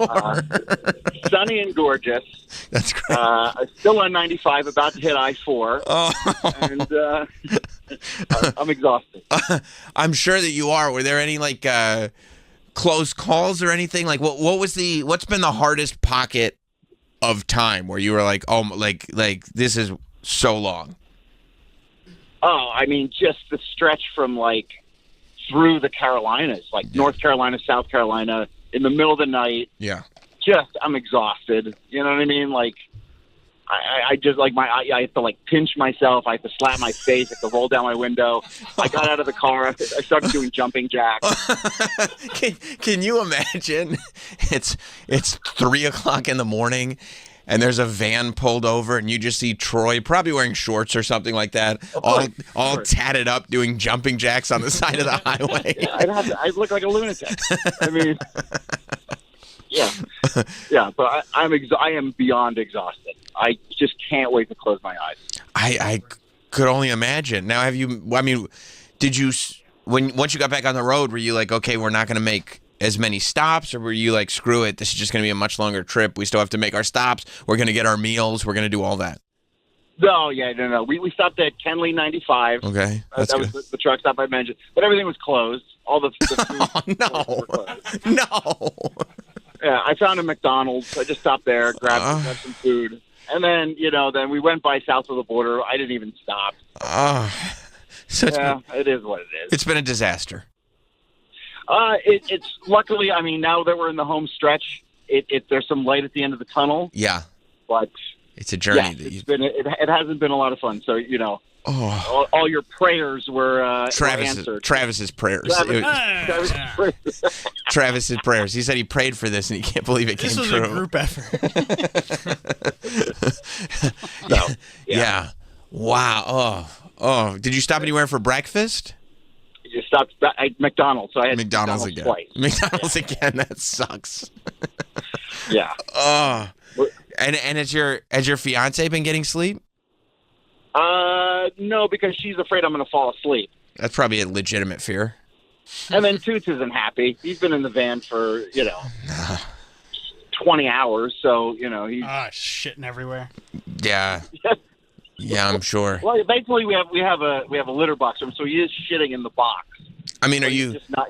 Sunny and gorgeous. That's great. Still on 95, about to hit I-4. Oh. And I'm exhausted. I'm sure that you are. Were there any like close calls or anything? Like what's been the hardest pocket of time where you were like, oh, like this is so long? Oh, I mean, just the stretch from like through the Carolinas, like North Carolina, South Carolina, in the middle of the night. Yeah. I'm exhausted. You know what I mean? Like, I just like I have to like pinch myself. I have to slap my face. I have to roll down my window. I got out of the car. I started doing jumping jacks. Can you imagine? It's 3:00 in the morning. And there's a van pulled over, and you just see Troy, probably wearing shorts or something like that, all tatted up, doing jumping jacks on the side of the highway. Yeah, I'd look like a lunatic. I mean, yeah. But I am beyond exhausted. I just can't wait to close my eyes. I could only imagine. Now, did you once you got back on the road, were you like, okay, we're not going to make as many stops, or were you like, screw it, this is just going to be a much longer trip, we still have to make our stops, we're going to get our meals, we're going to do all that? No. We stopped at Kenley 95. Okay, that was the truck stop I mentioned, but everything was closed. All the food were closed. No. Yeah, I found a McDonald's. I just stopped there, grabbed some food, and then then we went by south of the border. I didn't even stop. It is what it is. It's been a disaster. It's luckily, I mean, now that we're in the home stretch, there's some light at the end of the tunnel. Yeah, but it's a journey. Yeah, it hasn't been a lot of fun. So all your prayers were answered. Travis's prayers. Travis's prayers. He said he prayed for this, and he can't believe it came true. This was a group effort. Yeah. Wow. Oh. Did you stop anywhere for breakfast? You stopped at McDonald's, so I had McDonald's again. Twice. McDonald's again. That sucks. Yeah. Oh. And has your fiance been getting sleep? No, because she's afraid I'm going to fall asleep. That's probably a legitimate fear. And then Toots isn't happy. He's been in the van for 20 hours, so he's shitting everywhere. Yeah. Yeah, I'm sure. Well, basically, we have a litter box, so he is shitting in the box. I mean, are But he's you just not?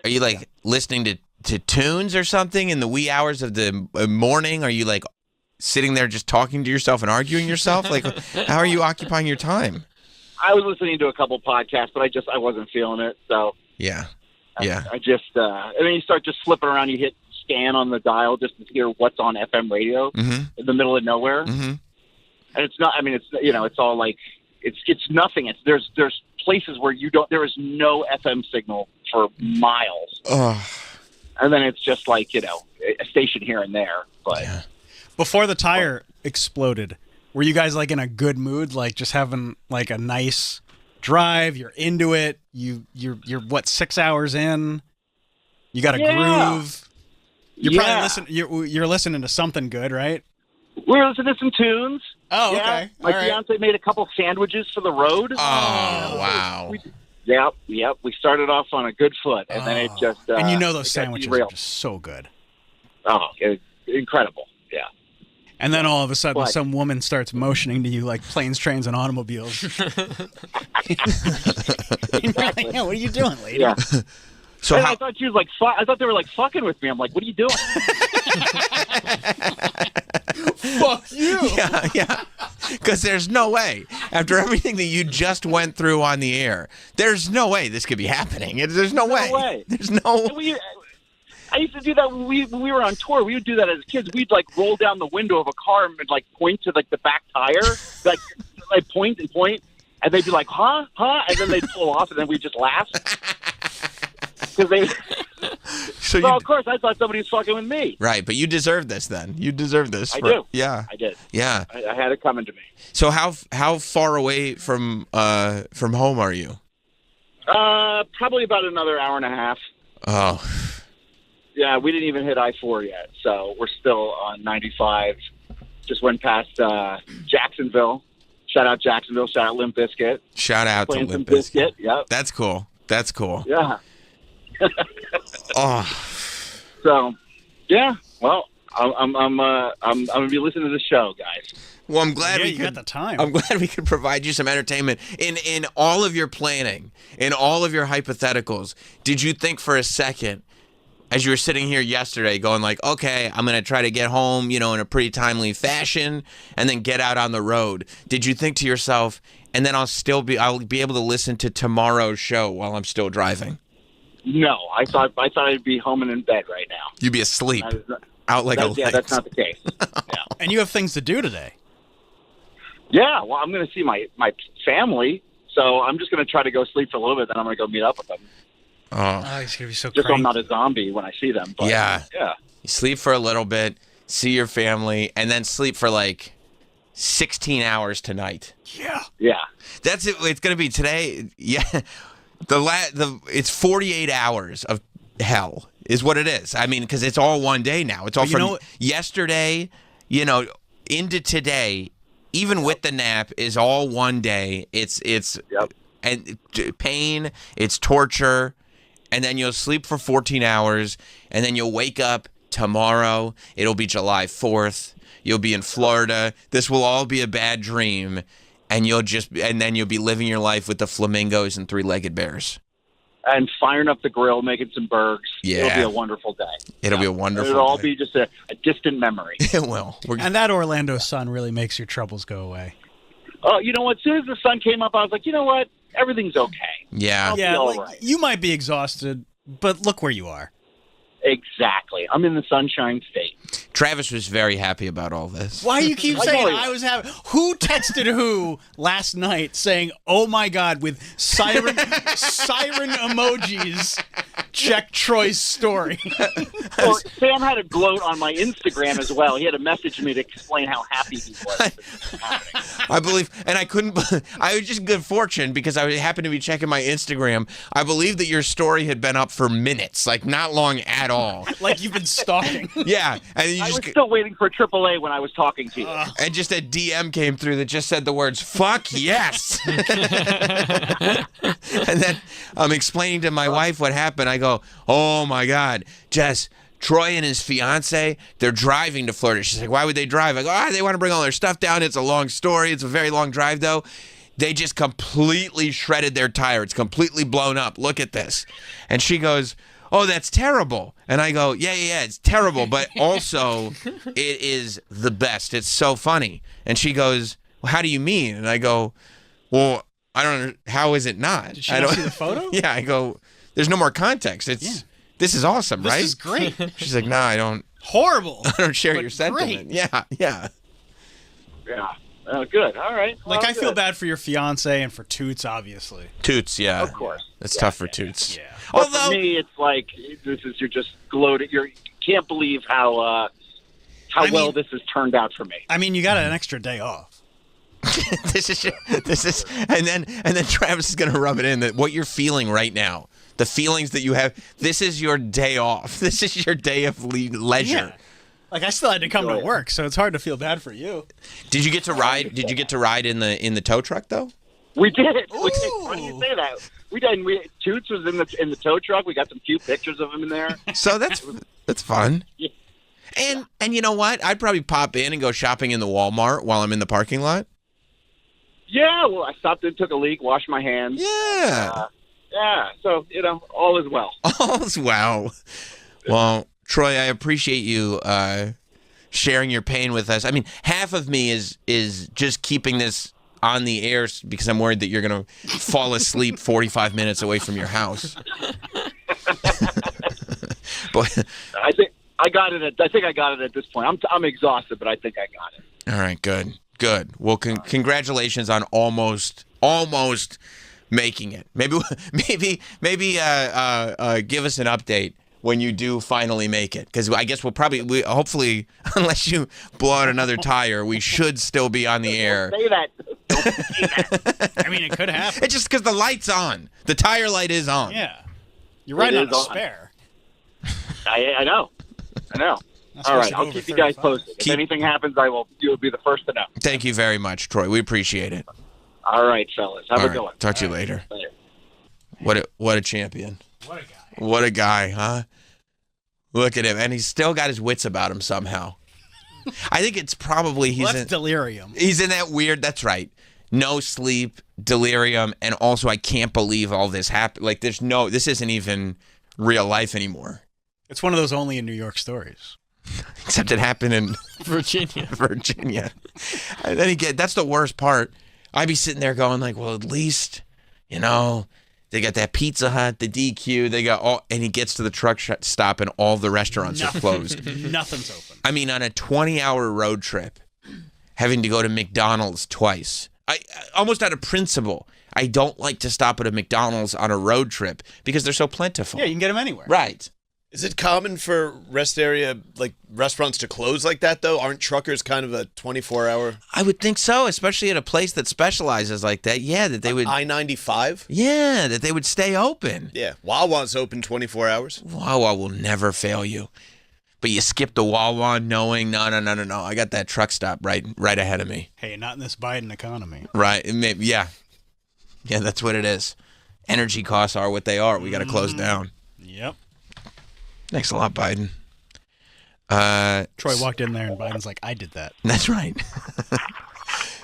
are you like listening to tunes or something in the wee hours of the morning? Are you like sitting there just talking to yourself and arguing yourself? Like, how are you occupying your time? I was listening to a couple podcasts, but I wasn't feeling it. So Yeah. I just and then you start just flipping around. You hit scan on the dial just to hear what's on FM radio in the middle of nowhere. Mm-hmm. And it's not. I mean, it's it's all like it's nothing. There's places where there is no FM signal for miles, and then it's just like a station here and there. But Before the tire exploded, were you guys like in a good mood, like just having like a nice drive? You're into it. You're what, 6 hours in? You got a groove. You're probably listening. You're listening to something good, right? we were listening to some tunes. Oh, Yeah. okay. My All right. fiance made a couple sandwiches for the road. Oh, wow. Yep. We started off on a good foot, and then it just and you know it those got sandwiches are derailed. just so good. Incredible. Yeah. And then all of a sudden, What? some woman starts motioning to you like planes, trains, and automobiles. And you're like, yeah, what are you doing, lady? Yeah. So And how, I thought she was like, I thought they were like fucking with me. I'm like, what are you doing? Fuck you. yeah. Because there's no way, after everything that you just went through on the air, there's no way this could be happening. There's no way. way. There's no. I used to do that when we were on tour. We would do that as kids. We'd like roll down the window of a car and like point to like the back tire, like point, and they'd be like, huh, and then they'd pull off, and then we'd just laugh. So Well, of course, I thought somebody was fucking with me. Right, but you deserve this then. You deserve this. I do. Yeah. I did. Yeah. I had it coming to me. So how far away from home are you? Probably about another hour and a half. Oh. Yeah, we didn't even hit I-4 yet, so we're still on 95. Just went past Jacksonville. Shout out Jacksonville. Shout out Limp Bizkit. Shout out to Playing some Limp Bizkit. Bizkit. Yep. That's cool. That's cool. Yeah. Oh. So, yeah. Well, I'm gonna be listening to the show, guys. Well, I'm glad Yeah, we you could, got the time. I'm glad we could provide you some entertainment in all of your planning, in all of your hypotheticals. Did you think for a second, as you were sitting here yesterday, going like, okay, I'm gonna try to get home, in a pretty timely fashion, and then get out on the road? Did you think to yourself, and then I'll be able to listen to tomorrow's show while I'm still driving? No, I thought I'd be home and in bed right now. You'd be asleep, That is not- out like a that's light. not the case. Yeah. And you have things to do today. Yeah, well, I'm going to see my family, so I'm just going to try to go sleep for a little bit, then I'm going to go meet up with them. Oh. Oh, he's gonna be so Just so I'm cranky. not a zombie when I see them. But, Yeah. Yeah. You sleep for a little bit, see your family, and then sleep for like 16 hours tonight. Yeah. Yeah. That's it. It's gonna be today. Yeah, it's 48 hours of hell is what it is. I mean, because it's all one day now. It's all But you from know- yesterday, into today. Even with the nap, is all one day. It's Yep. and pain. It's torture, and then you'll sleep for 14 hours, and then you'll wake up tomorrow. It'll be July 4th. You'll be in Florida. This will all be a bad dream, and then you'll be living your life with the flamingos and three-legged bears. And firing up the grill, making some burgers. Yeah. It'll be a wonderful day. It'll be a wonderful It'll all day. be just a distant memory. It will. And that Orlando sun really makes your troubles go away. Oh, you know what? As soon as the sun came up, I was like, you know what? Everything's okay. Yeah. I'll Yeah, be all like, right. you might be exhausted, but look where you are. Exactly. I'm in the Sunshine State. Travis was very happy about all this. Why do you keep I saying know you- I was having? Who texted who last night saying, "Oh my God," with siren emojis? Check Troy's story. Well, Sam had a gloat on my Instagram as well. He had a message me to explain how happy he was. that this was happening. I believe, and I was just good fortune because I happened to be checking my Instagram. I believe that your story had been up for minutes, like not long at all. Like you've been stalking. Yeah, and you I was just still waiting for AAA when I was talking to you. and just a DM came through that just said the words "fuck yes," and then I'm explaining to my wife what happened. I go, "Oh my God, Jess." Troy and his fiance, they're driving to Florida. She's like, why would they drive? I go, they want to bring all their stuff down. It's a long story. It's a very long drive, though. They just completely shredded their tire. It's completely blown up. Look at this. And she goes, oh, that's terrible. And I go, yeah, it's terrible, but also it is the best. It's so funny. And she goes, well, how do you mean? And I go, well, I don't know. How is it not? Did she not see the photo? Yeah, I go, there's no more context. This is awesome, right? This is great. She's like, no, I don't. Horrible. I don't share but your sentiment. great. Yeah. Yeah. Good. All right. Like, Well, I feel good. bad for your fiance and for Toots, obviously. Toots, yeah. Of course. It's tough for Toots. Yeah. But Although, for me, it's like you're just gloated. You can't believe how I well mean- this has turned out for me. I mean, you got an extra day off. this is, and then Travis is gonna rub it in that what you're feeling right now, the feelings that you have. This is your day off. This is your day of leisure. Yeah. Like, I still had to come to Enjoy it. work, so it's hard to feel bad for you. Did you get to ride? Did you get to ride in the tow truck though? We did. Funny you say that. We did. Toots was in the tow truck. We got some cute pictures of him in there. So that's fun. Yeah. And you know what? I'd probably pop in and go shopping in the Walmart while I'm in the parking lot. Yeah. Well, I stopped and took a leak, washed my hands. Yeah. Yeah. So all is well. All's well. Well, Troy, I appreciate you sharing your pain with us. I mean, half of me is just keeping this on the air because I'm worried that you're going to fall asleep 45 minutes away from your house. But I think I got it. I think I got it at this point. I'm exhausted, but I think I got it. all right, good. Well, congratulations on almost making it. Maybe give us an update when you do finally make it, because I guess hopefully, unless you blow out another tire, we should still be on the air. Say that. Don't say that. I mean, it could happen. It's just because the light's on. The tire light is on. Yeah. You're riding on is a on. spare. I know. Not All supposed right. to go I'll over keep you guys 35. posted. If anything happens, you'll be the first to know. Thank you very much, Troy. We appreciate it. All right, fellas. Have All a right, good one. talk to you later. Later. What a champion. What a guy. What a guy, huh? Look at him, and he's still got his wits about him somehow. I think it's probably Well, that's delirium. he's in that weird. That's right. No sleep, delirium, and also I can't believe all this happened. Like this isn't even real life anymore. It's one of those only in New York stories. Except it happened in Virginia. Virginia. And then that's the worst part. I'd be sitting there going like, well, at least, they got that Pizza Hut, the DQ, they got all, and he gets to the truck stop and all the restaurants are closed. Nothing's open. I mean, on a 20-hour road trip, having to go to McDonald's twice, I almost out of principle, I don't like to stop at a McDonald's on a road trip because they're so plentiful. Yeah, you can get them anywhere. Right. Is it common for rest area, like restaurants to close like that, though? Aren't truckers kind of a 24-hour? I would think so, especially at a place that specializes like that. Yeah, that they would. I-95? Yeah, that they would stay open. Yeah. Wawa's open 24 hours. Wawa will never fail you. But you skip the Wawa knowing, no. I got that truck stop right ahead of me. Hey, not in this Biden economy. Right. Yeah, that's what it is. Energy costs are what they are. We got to close down. Yep. Thanks a lot, Biden. Troy walked in there and Biden's like, I did that. That's right.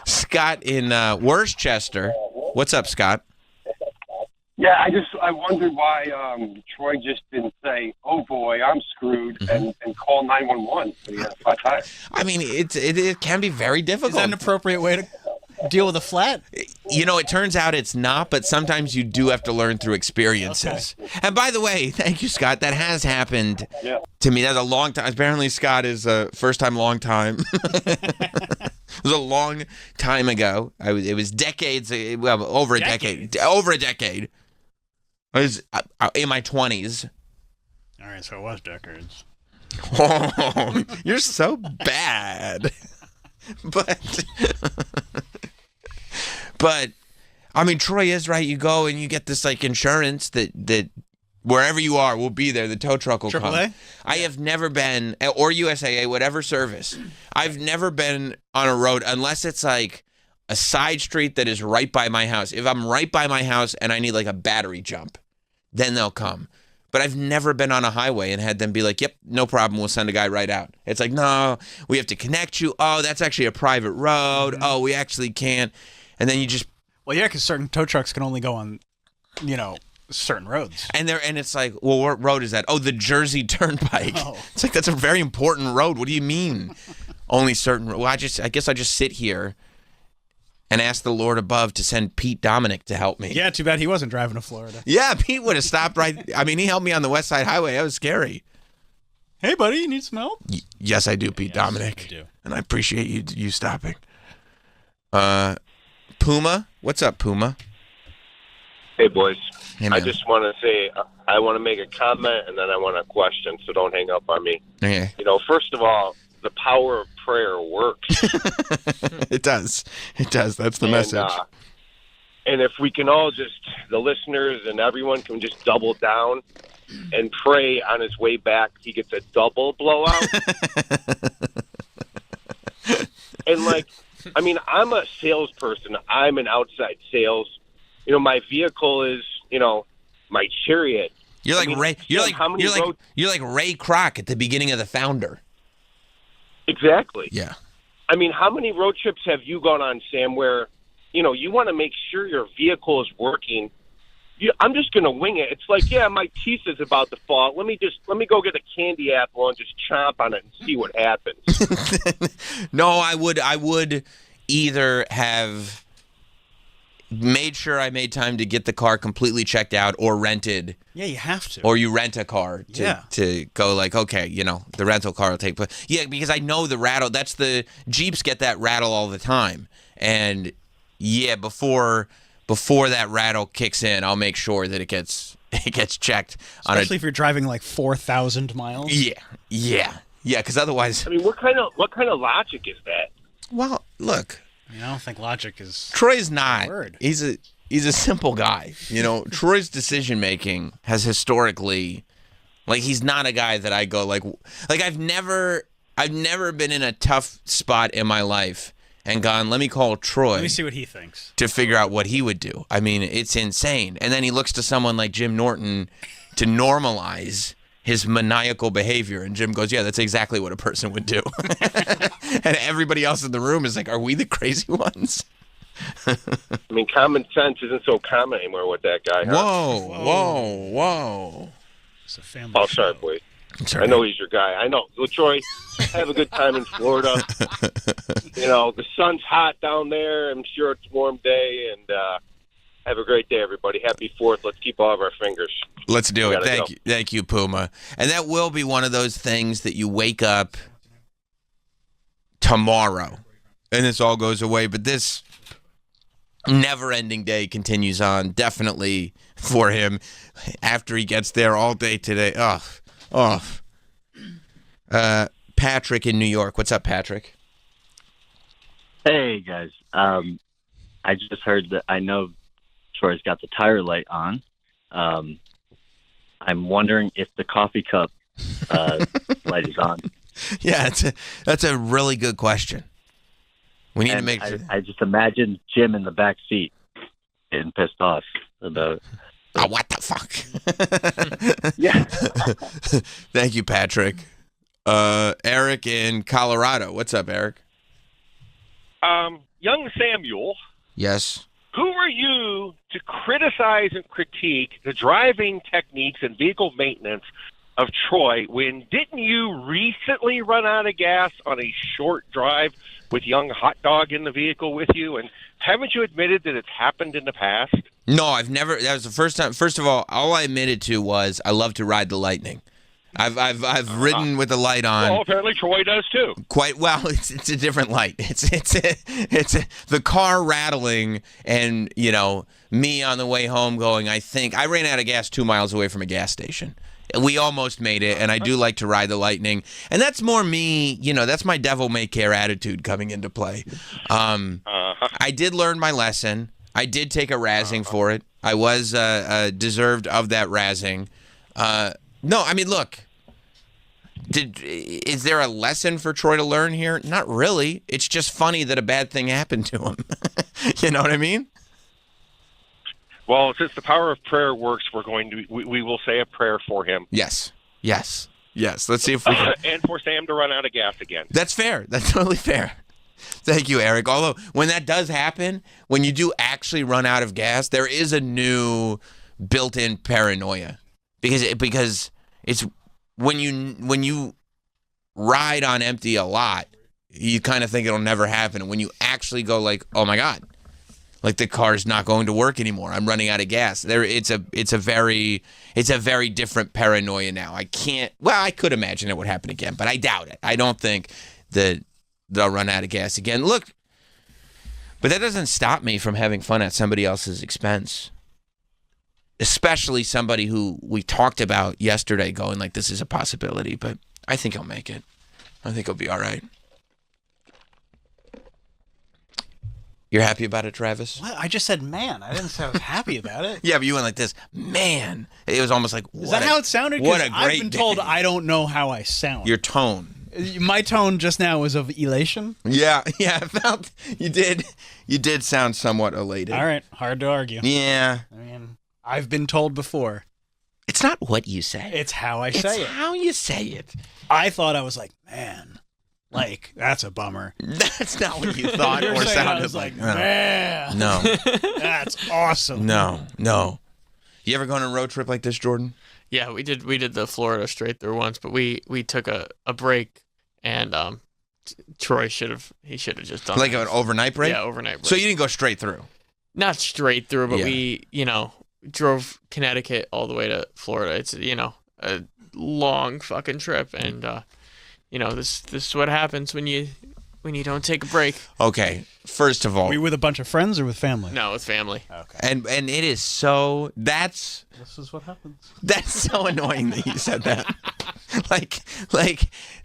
Scott in Worcester. What's up, Scott? Yeah, I wondered why Troy just didn't say, "Oh boy, I'm screwed," and call 911 for the flat tire. I mean, it can be very Is difficult. that an appropriate way to deal with a flat? It turns out it's not, but sometimes you do have to learn through experiences. And by the way, thank you, Scott. That has happened to me. That's a long time. Apparently, Scott is a first-time, long time. It was a long time ago. It was decades. Well, over a decade. Over a decade. I was in my 20s. All right, so it was decades. Oh, you're so bad. But I mean, Troy is right. You go and you get this like insurance that wherever you are, we'll be there. The tow truck will come. AAA? I have never been, or USAA, whatever service. I've never been on a road unless it's like a side street that is right by my house. If I'm right by my house and I need like a battery jump, then they'll come. But I've never been on a highway and had them be like, yep, no problem, we'll send a guy right out. It's like, no, we have to connect you. Oh, that's actually a private road. Oh, we actually can't. And then you just... Well, yeah, because certain tow trucks can only go on, certain roads. And it's like, well, what road is that? Oh, the Jersey Turnpike. Oh. It's like, that's a very important road. What do you mean? Only certain... Well, I guess I just sit here and ask the Lord above to send Pete Dominic to help me. Yeah, too bad he wasn't driving to Florida. Yeah, Pete would have stopped right... I mean, he helped me on the West Side Highway. That was scary. Hey, buddy, you need some help? Yes, I do, Pete Dominic. you do. And I appreciate you stopping. Puma? What's up, Puma? Hey, boys. Hey, I man. just want to say I want to make a comment and then I want a question, so don't hang up on me. Okay. First of all, the power of prayer works. It does. It does. That's the message. And if we can all the listeners and everyone can just double down and pray on his way back, he gets a double blowout. And I'm a salesperson. I'm an outside sales. My vehicle is, my Chariot. You're like Ray. You're how many like roads- you're like Ray Kroc at the beginning of The Founder. Exactly. Yeah. I mean, how many road trips have you gone on, Sam, where, you want to make sure your vehicle is working? I'm just going to wing it. It's like, yeah, my teeth is about to fall. Let me go get a candy apple and just chomp on it and see what happens. No, I would either have made sure I made time to get the car completely checked out or rented. Yeah, you have to. Or you rent a car to go like, okay, the rental car will take place. Yeah, because I know the rattle. That's the Jeeps get that rattle all the time. And yeah, before that rattle kicks in, I'll make sure that it gets checked. Especially if you're driving like 4,000 miles. Yeah. Because otherwise, I mean, what kind of logic is that? well, look, I don't think logic is. Troy's not. Word. He's a simple guy. Troy's decision making has historically, he's not a guy that I go like I've never been in a tough spot in my life and gone, let me call Troy. Let me see what he thinks. To figure out what he would do. I mean, it's insane. And then he looks to someone like Jim Norton to normalize his maniacal behavior. And Jim goes, yeah, that's exactly what a person would do. And everybody else in the room is like, are we the crazy ones? I mean, common sense isn't so common anymore with that guy. Huh? Whoa. It's a family. Oh, sorry, boy. I know he's your guy. I know. Well, Troy, have a good time in Florida. The sun's hot down there. I'm sure it's a warm day. And have a great day, everybody. Happy 4th. Let's keep all of our fingers. Let's do We it. gotta go. Thank you, Puma. And that will be one of those things that you wake up tomorrow and this all goes away. But this never-ending day continues on, definitely for him after he gets there all day today. Patrick in New York. What's up, Patrick? Hey, guys. I just heard that I know Troy's got the tire light on. I'm wondering if the coffee cup light is on. Yeah, that's a really good question. We need to make sure. I just imagine Jim in the back seat getting pissed off about it. Oh, what the fuck? Yeah. Thank you, Patrick. Eric in Colorado. What's up, Eric? Young Samuel, Yes. who are you to criticize and critique the driving techniques and vehicle maintenance of Troy when didn't you recently run out of gas on a short drive with young Hot Dog in the vehicle with you? And haven't you admitted that it's happened in the past? No, I've never. That was the first time. First of all I admitted to was I love to ride the Lightning. I've ridden with the light on. Well, apparently Troy does too. Quite well. It's a different light. It's the car rattling, and me on the way home going. I think I ran out of gas 2 miles away from a gas station. We almost made it, and I do like to ride the Lightning, and that's more me. That's my devil may care attitude coming into play. I did learn my lesson. I did take a razzing for it. I was deserved of that razzing. No, I mean, look. Is there a lesson for Troy to learn here? Not really. It's just funny that a bad thing happened to him. You know what I mean? Well, since the power of prayer works, we will say a prayer for him. Yes. Let's see if we can. And for Sam to run out of gas again. That's fair. That's totally fair. Thank you, Eric. Although when that does happen, when you do actually run out of gas, there is a new built-in paranoia because it's when you ride on empty a lot, you kind of think it'll never happen. And when you actually go like, oh my God, like the car's not going to work anymore, I'm running out of gas. It's a very different paranoia now. I could imagine it would happen again, but I doubt it. I don't think that they'll run out of gas again. Look, but that doesn't stop me from having fun at somebody else's expense. Especially somebody who we talked about yesterday going like, this is a possibility, but I think he'll make it. I think he'll be all right. You're happy about it, Travis? What? I just said, man. I didn't say I was happy about it. Yeah, but you went like this, man. It was almost like, is that how it sounded? What a great I've been told I don't know how I sound. Your tone. My tone just now was of elation. Yeah, I felt you did sound somewhat elated. All right, hard to argue. Yeah. I mean, I've been told before. It's not what you say. It's how I say it. It's how you say it. I thought I was like, man, like, that's a bummer. That's not what you thought or sounded I was like. Man. No. That's awesome. No. You ever go on a road trip like this, Jordan? Yeah, we did the Florida straight through once, but we took a break, and Troy should have just done like that. an overnight break? Yeah, overnight break. So you didn't go straight through? Not straight through, but Yeah. we, drove Connecticut all the way to Florida. It's, a long fucking trip, and this is what happens when you don't take a break. Okay, first of all, Were you with a bunch of friends or with family? No, with family. Okay. and it is so This is what happens. that's so annoying that you said that. like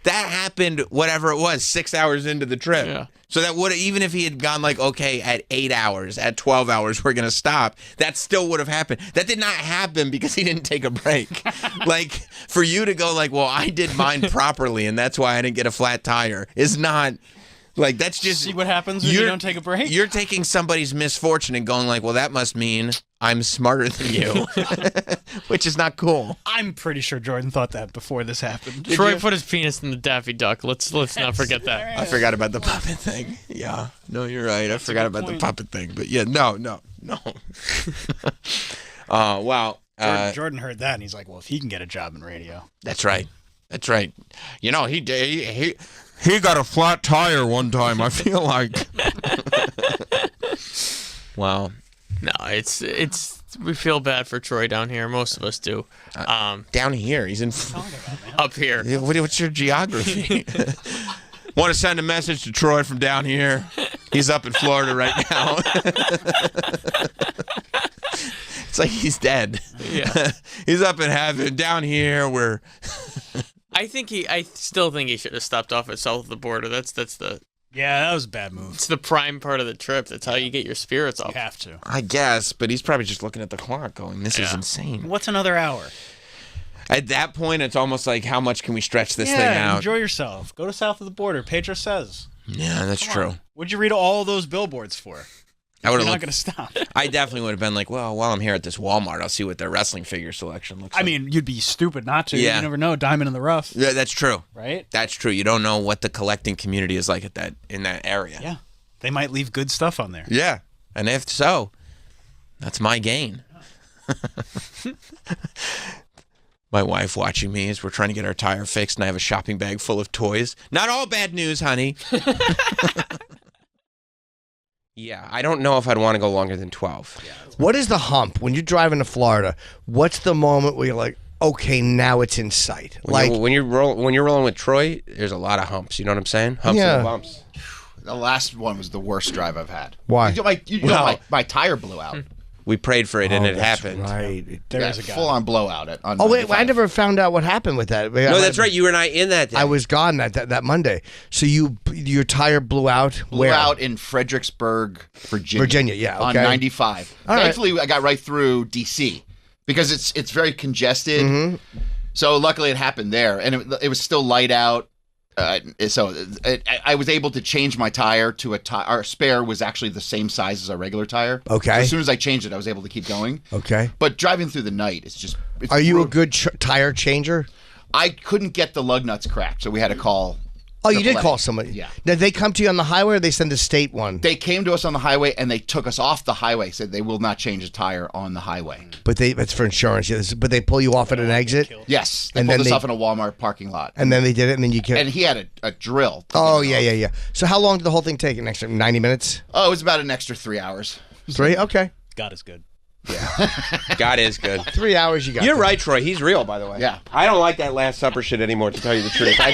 that happened whatever it was 6 hours into the trip. Yeah. So that would, even if he had gone like, okay, at 8 hours, at 12 hours we're gonna stop, that still would have happened. That did not happen because he didn't take a break. Like, for you to go like, well, I did mine properly and that's why I didn't get a flat tire is not. Like, that's just... See what happens when you don't take a break? You're taking somebody's misfortune and going like, well, that must mean I'm smarter than you. Which is not cool. I'm pretty sure Jordan thought that before this happened. Troy put his penis in the Daffy Duck. Let's not forget that. I forgot about the puppet thing. Yeah. No, you're right. I forgot about the puppet thing. But yeah, no. Wow. Jordan heard that and he's like, well, if he can get a job in radio. That's right. He got a flat tire one time, I feel like. Wow. No, it's we feel bad for Troy down here. Most of us do. Down here, he's in. Up here. What's your geography? Want to send a message to Troy from down here? He's up in Florida right now. It's like he's dead. Yeah. He's up in heaven. Down here, we're. I still think he should have stopped off at south of the border. That's the. Yeah, that was a bad move. It's the prime part of the trip. That's how you get your spirits up. You have to. I guess, but he's probably just looking at the clock going, this is insane. What's another hour? At that point, it's almost like, how much can we stretch this thing Yeah, out? enjoy yourself. Go to south of the border. Pedro says. Yeah, that's true. What'd you read all those billboards for? I would You're have not going to stop. I definitely would have been like, well, while I'm here at this Walmart, I'll see what their wrestling figure selection looks like. I mean, you'd be stupid not to. Yeah. You never know. Diamond in the rough. Yeah, that's true. Right? That's true. You don't know what the collecting community is like in that area. Yeah. They might leave good stuff on there. Yeah. And if so, that's my gain. My wife watching me as we're trying to get our tire fixed, and I have a shopping bag full of toys. Not all bad news, honey. Yeah, I don't know if I'd want to go longer than 12. Yeah. What is the hump when you're driving to Florida? What's the moment where you're like, okay, now it's in sight? When you're rolling with Troy, there's a lot of humps. You know what I'm saying? Humps and bumps. The last one was the worst drive I've had. Why? My tire blew out. We prayed for it, and it that's happened. Right. There's a guy. Full-on blowout. Oh, wait, I never found out what happened with that. No, that's right. You were not in that day. I was gone that Monday. So your tire blew out Blew out in Fredericksburg, Virginia. Virginia, yeah, okay. On 95. All right. Thankfully, I got right through D.C. because it's very congested. Mm-hmm. So luckily it happened there. And it was still light out. I was able to change my tire to a tire. Our spare was actually the same size as our regular tire. Okay. So as soon as I changed it, I was able to keep going. Okay. But driving through the night, it's Are you a good tire changer? I couldn't get the lug nuts cracked, so we had to call. Oh, you did AAA. call somebody. Yeah. Did they come to you on the highway, or they send a state one? They came to us on the highway and they took us off the highway. Said they will not change a tire on the highway. But that's for insurance. Yes. But they pull you off at an exit. Yes, they And pulled then us off in a Walmart parking lot. And then they did it, and then you can. And he had a drill. Oh yeah. So how long did the whole thing take? An extra 90 minutes? Oh, it was about an extra 3 hours. 3? Okay. God is good. God is good. 3 hours you got. You're right, Troy. He's real, by the way. Yeah. I don't like that Last Supper shit anymore, to tell you the truth. I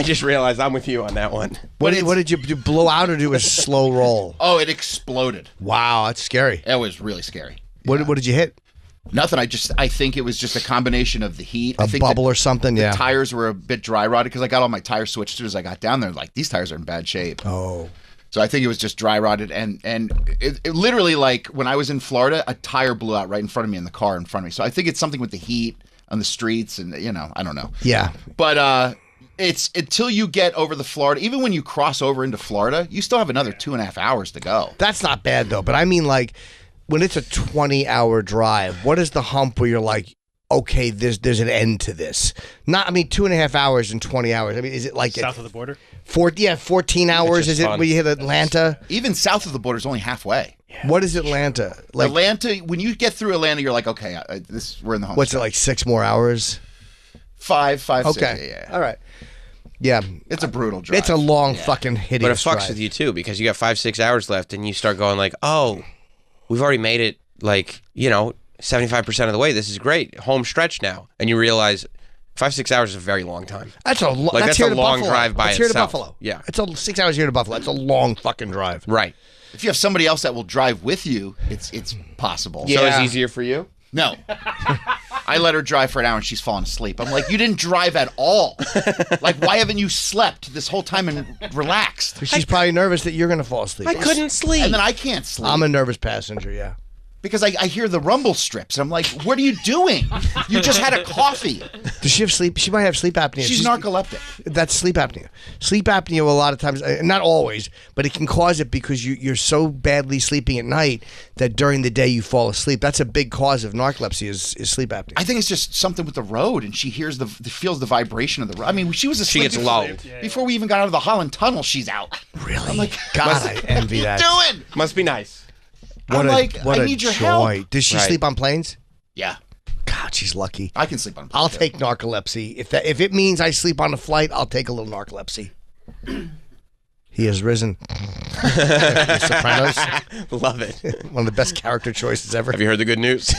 just realized I'm with you on that one. What did you blow out or do a slow roll? Oh, it exploded. Wow, that's scary. It was really scary. What did you hit? Nothing. I think it was just a combination of the heat. I think bubble or something. The Yeah. tires were a bit dry rotted because I got all my tires switched as soon as I got down there. Like, these tires are in bad shape. Oh. So I think it was just dry rotted, and it literally, like, when I was in Florida, a tire blew out right in front of me in the car in front of me. So I think it's something with the heat on the streets, and I don't know. Yeah. But it's until you get over the Florida. Even when you cross over into Florida, you still have another 2.5 hours to go. That's not bad though. But I mean, like, when it's a 20-hour drive, what is the hump where you're like, okay, there's an end to this? 2.5 hours and 20 hours. I mean, is it like South of the border? 14 hours. just Is it fun. where you hit Atlanta? Even south of the border is only halfway. What is Atlanta? Like, Atlanta, when you get through Atlanta, you're like, okay, we're in the home. what's it stretch. like? 6 more hours? Five, Okay. 6, yeah. All right. Yeah. It's a brutal drive. It's a long fucking hideous But it fucks drive. with you, too, because you got 5-6 hours left, and you start going like, oh, we've already made it, 75% of the way. This is great. Home stretch now. And you realize 5-6 hours is a very long time. That's a Like, that's here a to long Buffalo. drive by That's here to itself. Buffalo. Yeah. It's 6 hours here to Buffalo. That's a long fucking drive. Right. If you have somebody else that will drive with you, it's possible. So it's easier for you? No. I let her drive for an hour and she's falling asleep. I'm like, you didn't drive at all. Like, why haven't you slept this whole time and relaxed? She's probably nervous that you're going to fall asleep. I couldn't sleep. And then I can't sleep. I'm a nervous passenger, yeah. Because I hear the rumble strips. I'm like, what are you doing? You just had a coffee. Does she have sleep? She might have sleep apnea. She's narcoleptic. That's sleep apnea. Sleep apnea, a lot of times, not always, but it can cause it because you're so badly sleeping at night that during the day you fall asleep. That's a big cause of narcolepsy is sleep apnea. I think it's just something with the road, and she feels the vibration of the road. I mean, she was asleep. She gets lulled. Before we even got out of the Holland Tunnel, she's out. Really? I'm like, God, I envy that. What are you doing? Must be nice. What I'm a, like, what I a need your joy. help. Does she Right. sleep on planes? Yeah, God, she's lucky. I can sleep on. I'll take narcolepsy. If it means I sleep on a flight, I'll take a little narcolepsy. He has risen. The Sopranos. Love it. One of the best character choices ever. Have you heard the good news?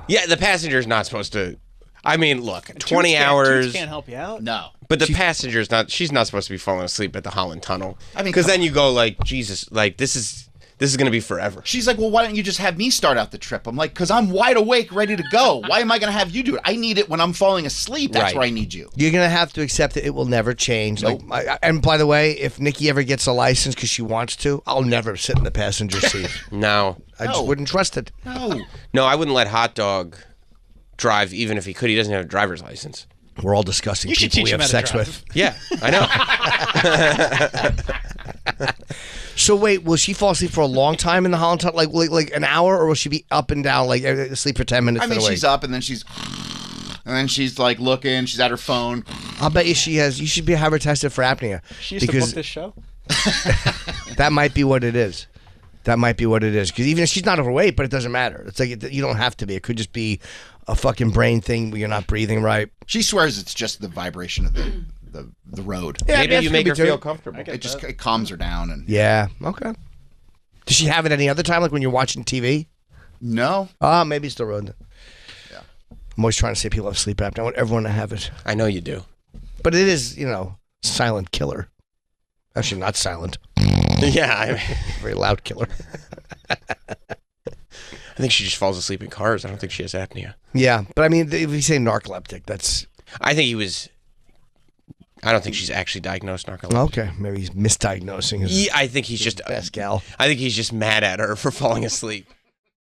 Yeah, the passenger's not supposed to. I mean, look, 20 hours. Toots can't help you out. No. But the passenger's not. She's not supposed to be falling asleep at the Holland Tunnel. I mean, because then you go like, Jesus, like this is going to be forever. She's like, well, why don't you just have me start out the trip? I'm like, because I'm wide awake, ready to go. Why am I going to have you do it? I need it when I'm falling asleep. That's Right. where I need you. You're gonna have to accept that it will never change. Nope. And by the way, if Nikki ever gets a license because she wants to, I'll never sit in the passenger seat. No, I just wouldn't trust it. No. I wouldn't let Hot Dog drive, even if he could. He doesn't have a driver's license. We're all discussing You should people we teach him have how to sex drive. with. Yeah, I know. So wait, will she fall asleep for a long time in the Holland Tunnel, like an hour, or will she be up and down, like asleep for 10 minutes? I mean, then awake? she's up and then she's like looking. She's at her phone. I'll bet you she has. You should have her tested for apnea. She used to book this show. That might be what it is. That might be what it is. Because even if she's not overweight, but it doesn't matter. It's like you don't have to be. It could just be a fucking brain thing where you're not breathing right. She swears it's just the vibration of the road. Yeah, Maybe that's you make could her be too. feel comfortable. It calms her down. And Yeah. Okay. Does she have it any other time, like when you're watching TV? no, Maybe it's the road. Yeah. I'm always trying to say people have sleep apnea. I want everyone to have it. I know you do. But it is, silent killer. Actually, not silent. Yeah, Very loud killer. I think she just falls asleep in cars. I don't think she has apnea. Yeah, but I mean, if you say narcoleptic, that's I think he was. I don't think she's actually diagnosed narcolepsy. okay. Maybe he's misdiagnosing his Yeah, I think he's just best gal. I think he's just mad at her for falling asleep.